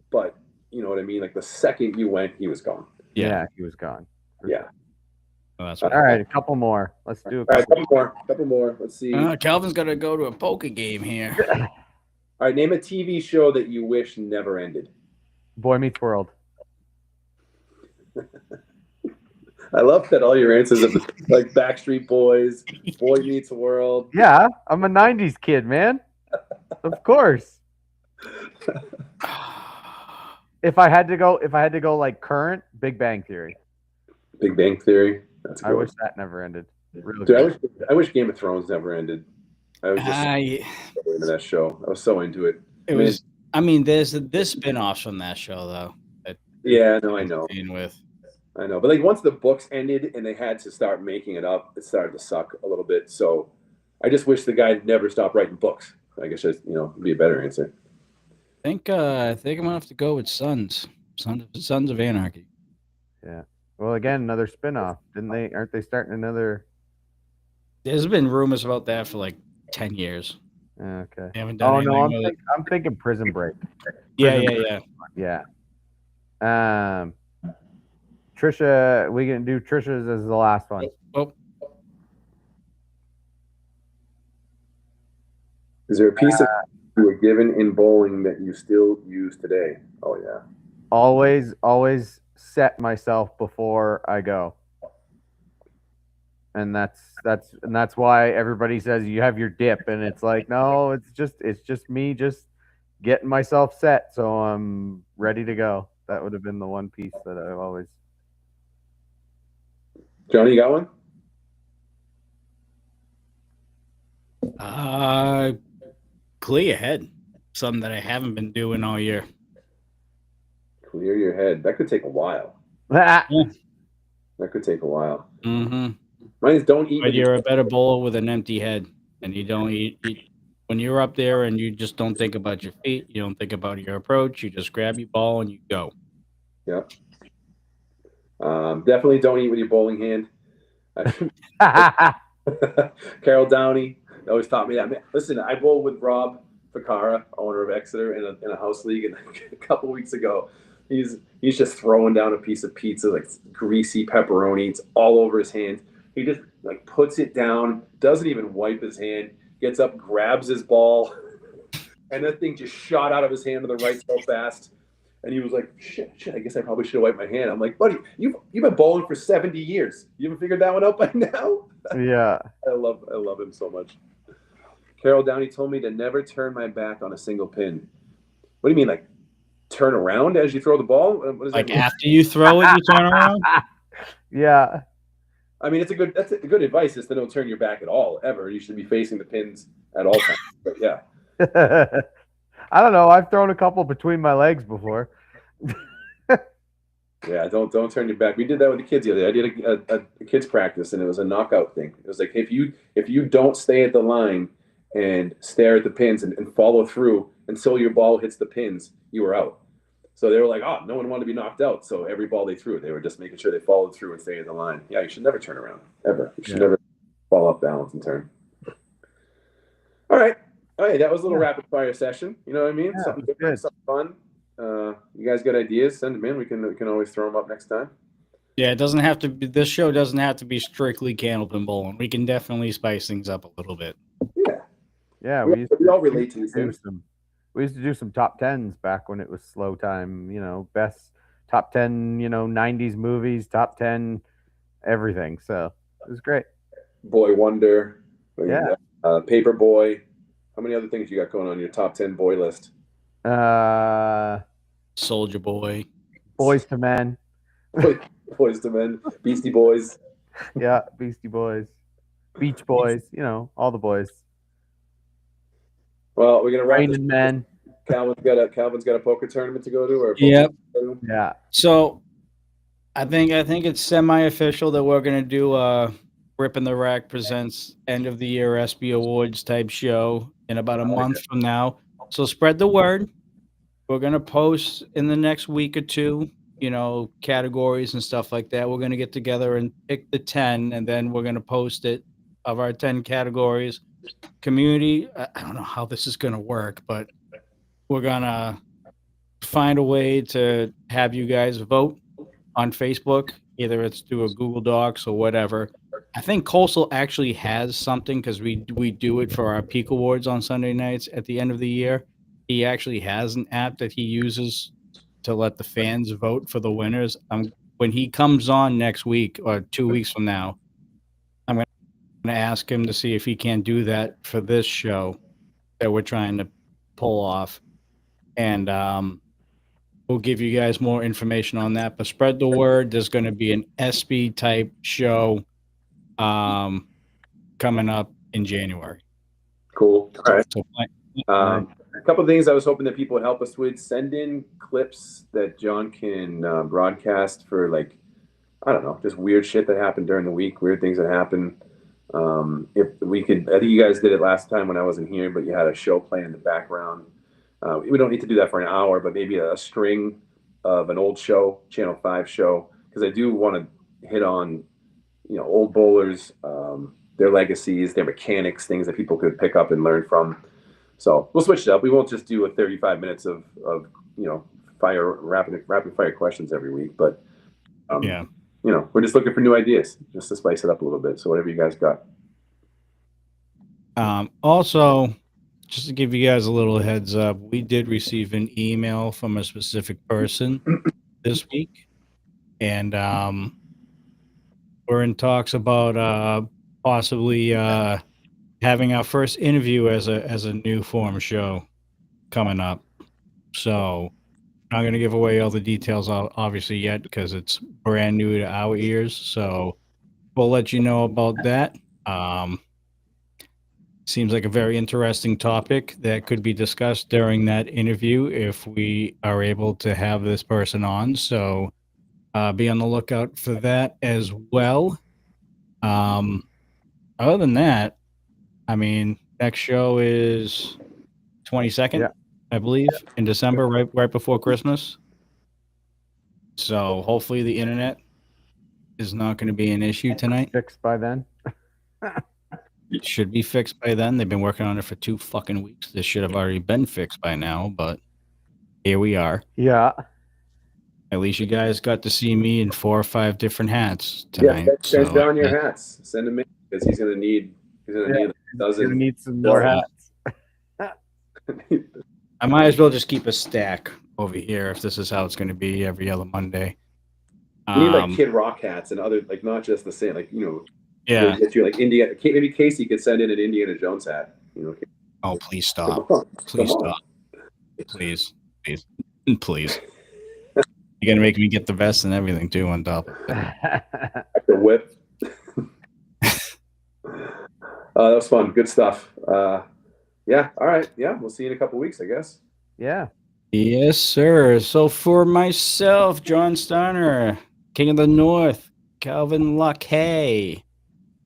But you know what I mean? Like the second you went, he was gone. Yeah, he was gone. Yeah. Well, that's All right. right, a couple more. Let's do a All right, couple. couple more. Let's see. Calvin's got to go to a poker game here. All right, name a TV show that you wish never ended. Boy Meets World. I love that all your answers are like Backstreet Boys, Boy Meets World. Yeah, I'm a '90s kid, man. Of course. If I had to go like current, Big Bang Theory. Big Bang Theory. That's I good. wish that never ended. Really Dude, good. I wish Game of Thrones never ended. I was just so into that show. I was so into it. It was. I mean, there's spin-offs from that show though. Yeah, no, I know. With. I know, but like once the books ended and they had to start making it up, it started to suck a little bit. So I just wish the guy never stopped writing books. I guess just would be a better answer. I think I'm gonna have to go with Sons of Anarchy. Yeah. Well, again, another spin-off. Aren't they starting another? There's been rumors about that for like 10 years. Okay. They haven't done Oh no, anything with it. I'm thinking Prison Break. Yeah. Trisha, we can do Trisha's as the last one. Oh, Is there a piece of you were given in bowling that you still use today? Oh yeah. Always set myself before I go. And that's why everybody says you have your dip, and it's like, no, it's just me just getting myself set so I'm ready to go. That would have been the one piece that I've always. Johnny, you got one? Clear your head. Something that I haven't been doing all year. Clear your head. That could take a while. Ah, That could take a while. Mm-hmm. Mine is don't eat. But you're a better bowler with an empty head, and you don't eat. When you're up there and you just don't think about your feet, you don't think about your approach. You just grab your ball and you go. Yep. Definitely don't eat with your bowling hand. Carol Downey always taught me that. Man, listen, I bowled with Rob Ficara, owner of Exeter, in a house league, and a couple weeks ago, he's just throwing down a piece of pizza, like greasy pepperoni. It's all over his hand. He just like puts it down, doesn't even wipe his hand, gets up, grabs his ball, and that thing just shot out of his hand to the right so fast. And he was like, shit, I guess I probably should have wiped my hand. I'm like, buddy, you've been bowling for 70 years. You haven't figured that one out by now? Yeah. I love him so much. Carol Downey told me to never turn my back on a single pin. What do you mean, like turn around as you throw the ball? What does Like that mean? after you throw it, you turn around? Yeah. I mean, that's a good advice is to don't turn your back at all, ever. You should be facing the pins at all times. But yeah. I don't know. I've thrown a couple between my legs before. Yeah, don't turn your back. We did that with the kids the other day. I did a kids practice, and it was a knockout thing. It was like if you don't stay at the line and stare at the pins and follow through until your ball hits the pins, you were out. So they were like, oh, no one wanted to be knocked out. So every ball they threw, they were just making sure they followed through and stayed at the line. Yeah, you should never turn around, ever. You should never fall off balance and turn. All right, that was a little rapid fire session. You know what I mean? Yeah, Something good. different, something fun. You guys got ideas? Send them in. We can always throw them up next time. Yeah, it doesn't have to be. This show doesn't have to be strictly Candlepin bowling. We can definitely spice things up a little bit. Yeah, we all relate to these things. We used to do some top tens back when it was slow time. Best top 10. 90s movies, top 10, everything. So it was great. Boy Wonder. Yeah. Paper Boy. How many other things you got going on your top 10 boy list? Soldier Boy. Boys to Men. Boys to Men. Beastie Boys. Yeah, Beastie Boys. Beach Boys. All the boys. Well, we're gonna wrap Raining Men. Calvin's got a poker tournament to go to, or Yep. Yeah. So, I think it's semi-official that we're gonna do Ripping the Rack presents end of the year SB Awards type show in about a month from now. So spread the word. We're gonna post in the next week or two, categories and stuff like that. We're gonna get together and pick the 10, and then we're gonna post it of our 10 categories. Community, I don't know how this is going to work, but we're going to find a way to have you guys vote on Facebook. Either it's through a Google Docs or whatever. I think Coastal actually has something because we do it for our Peak Awards on Sunday nights at the end of the year. He actually has an app that he uses to let the fans vote for the winners. When he comes on next week or 2 weeks from now, I'm going to ask him to see if he can do that for this show that we're trying to pull off. And we'll give you guys more information on that. But spread the word. There's going to be an SB type show coming up in January. Cool. All right. So, a couple of things I was hoping that people would help us with. Send in clips that John can broadcast for, like, I don't know, just weird shit that happened during the week, weird things that happen. If we could, I think you guys did it last time when I wasn't here, but you had a show playing in the background. We don't need to do that for an hour, but maybe a string of an old show, Channel 5 show, because I do want to hit on, old bowlers, their legacies, their mechanics, things that people could pick up and learn from. So we'll switch it up. We won't just do 35 minutes of rapid fire questions every week, but we're just looking for new ideas just to spice it up a little bit. So whatever you guys got. Also, just to give you guys a little heads up, we did receive an email from a specific person this week, and we're in talks about possibly having our first interview as a new form show coming up. So I'm not going to give away all the details obviously yet because it's brand new to our ears. So we'll let you know about that. Seems like a very interesting topic that could be discussed during that interview if we are able to have this person on. So be on the lookout for that as well. Other than that, I mean, next show is 22nd, I believe, in December, right before Christmas. So hopefully the internet is not going to be an issue tonight. Fixed by then. It should be fixed by then. They've been working on it for 2 fucking weeks. This should have already been fixed by now, but here we are. Yeah. At least you guys got to see me in 4 or 5 different hats tonight. Yeah, send down your hats. Send them in because he's gonna need a dozen. He'll need some more hats. I might as well just keep a stack over here if this is how it's going to be every other Monday. You need like Kid Rock hats and other, like, not just the same, like, yeah. Get you like Indiana. Maybe Casey could send in an Indiana Jones hat. Oh, please stop! Please stop! Please. You're gonna make me get the vest and everything too on top of it. The whip. That was fun. Good stuff. Yeah. All right. Yeah. We'll see you in a couple weeks, I guess. Yeah. Yes, sir. So for myself, John Steiner, King of the North, Calvin LaHaye,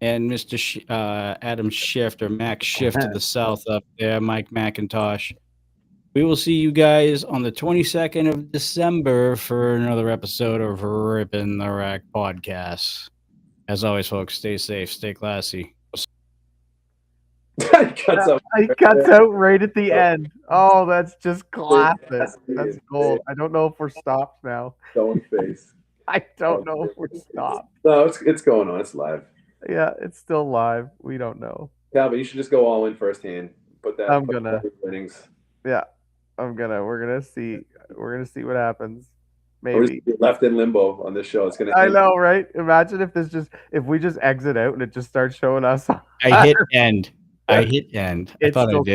and Mr. Adam Shift or Mac Shift to the south up there, Mike McIntosh. We will see you guys on the 22nd of December for another episode of Rippin' the Rack podcast. As always, folks, stay safe, stay classy. He cuts out right at the end. Oh, that's just classic. That's gold. I don't know if we're stopped now. Stone face. I don't know if we're stopped. No, it's going on. It's live. Yeah, it's still live. We don't know. Calvin, you should just go all in firsthand. Put that. I'm gonna. Yeah, we're gonna see what happens. Maybe left in limbo on this show. It's gonna. I know, right? Imagine if we just exit out and it just starts showing us. I hit end. I thought I did.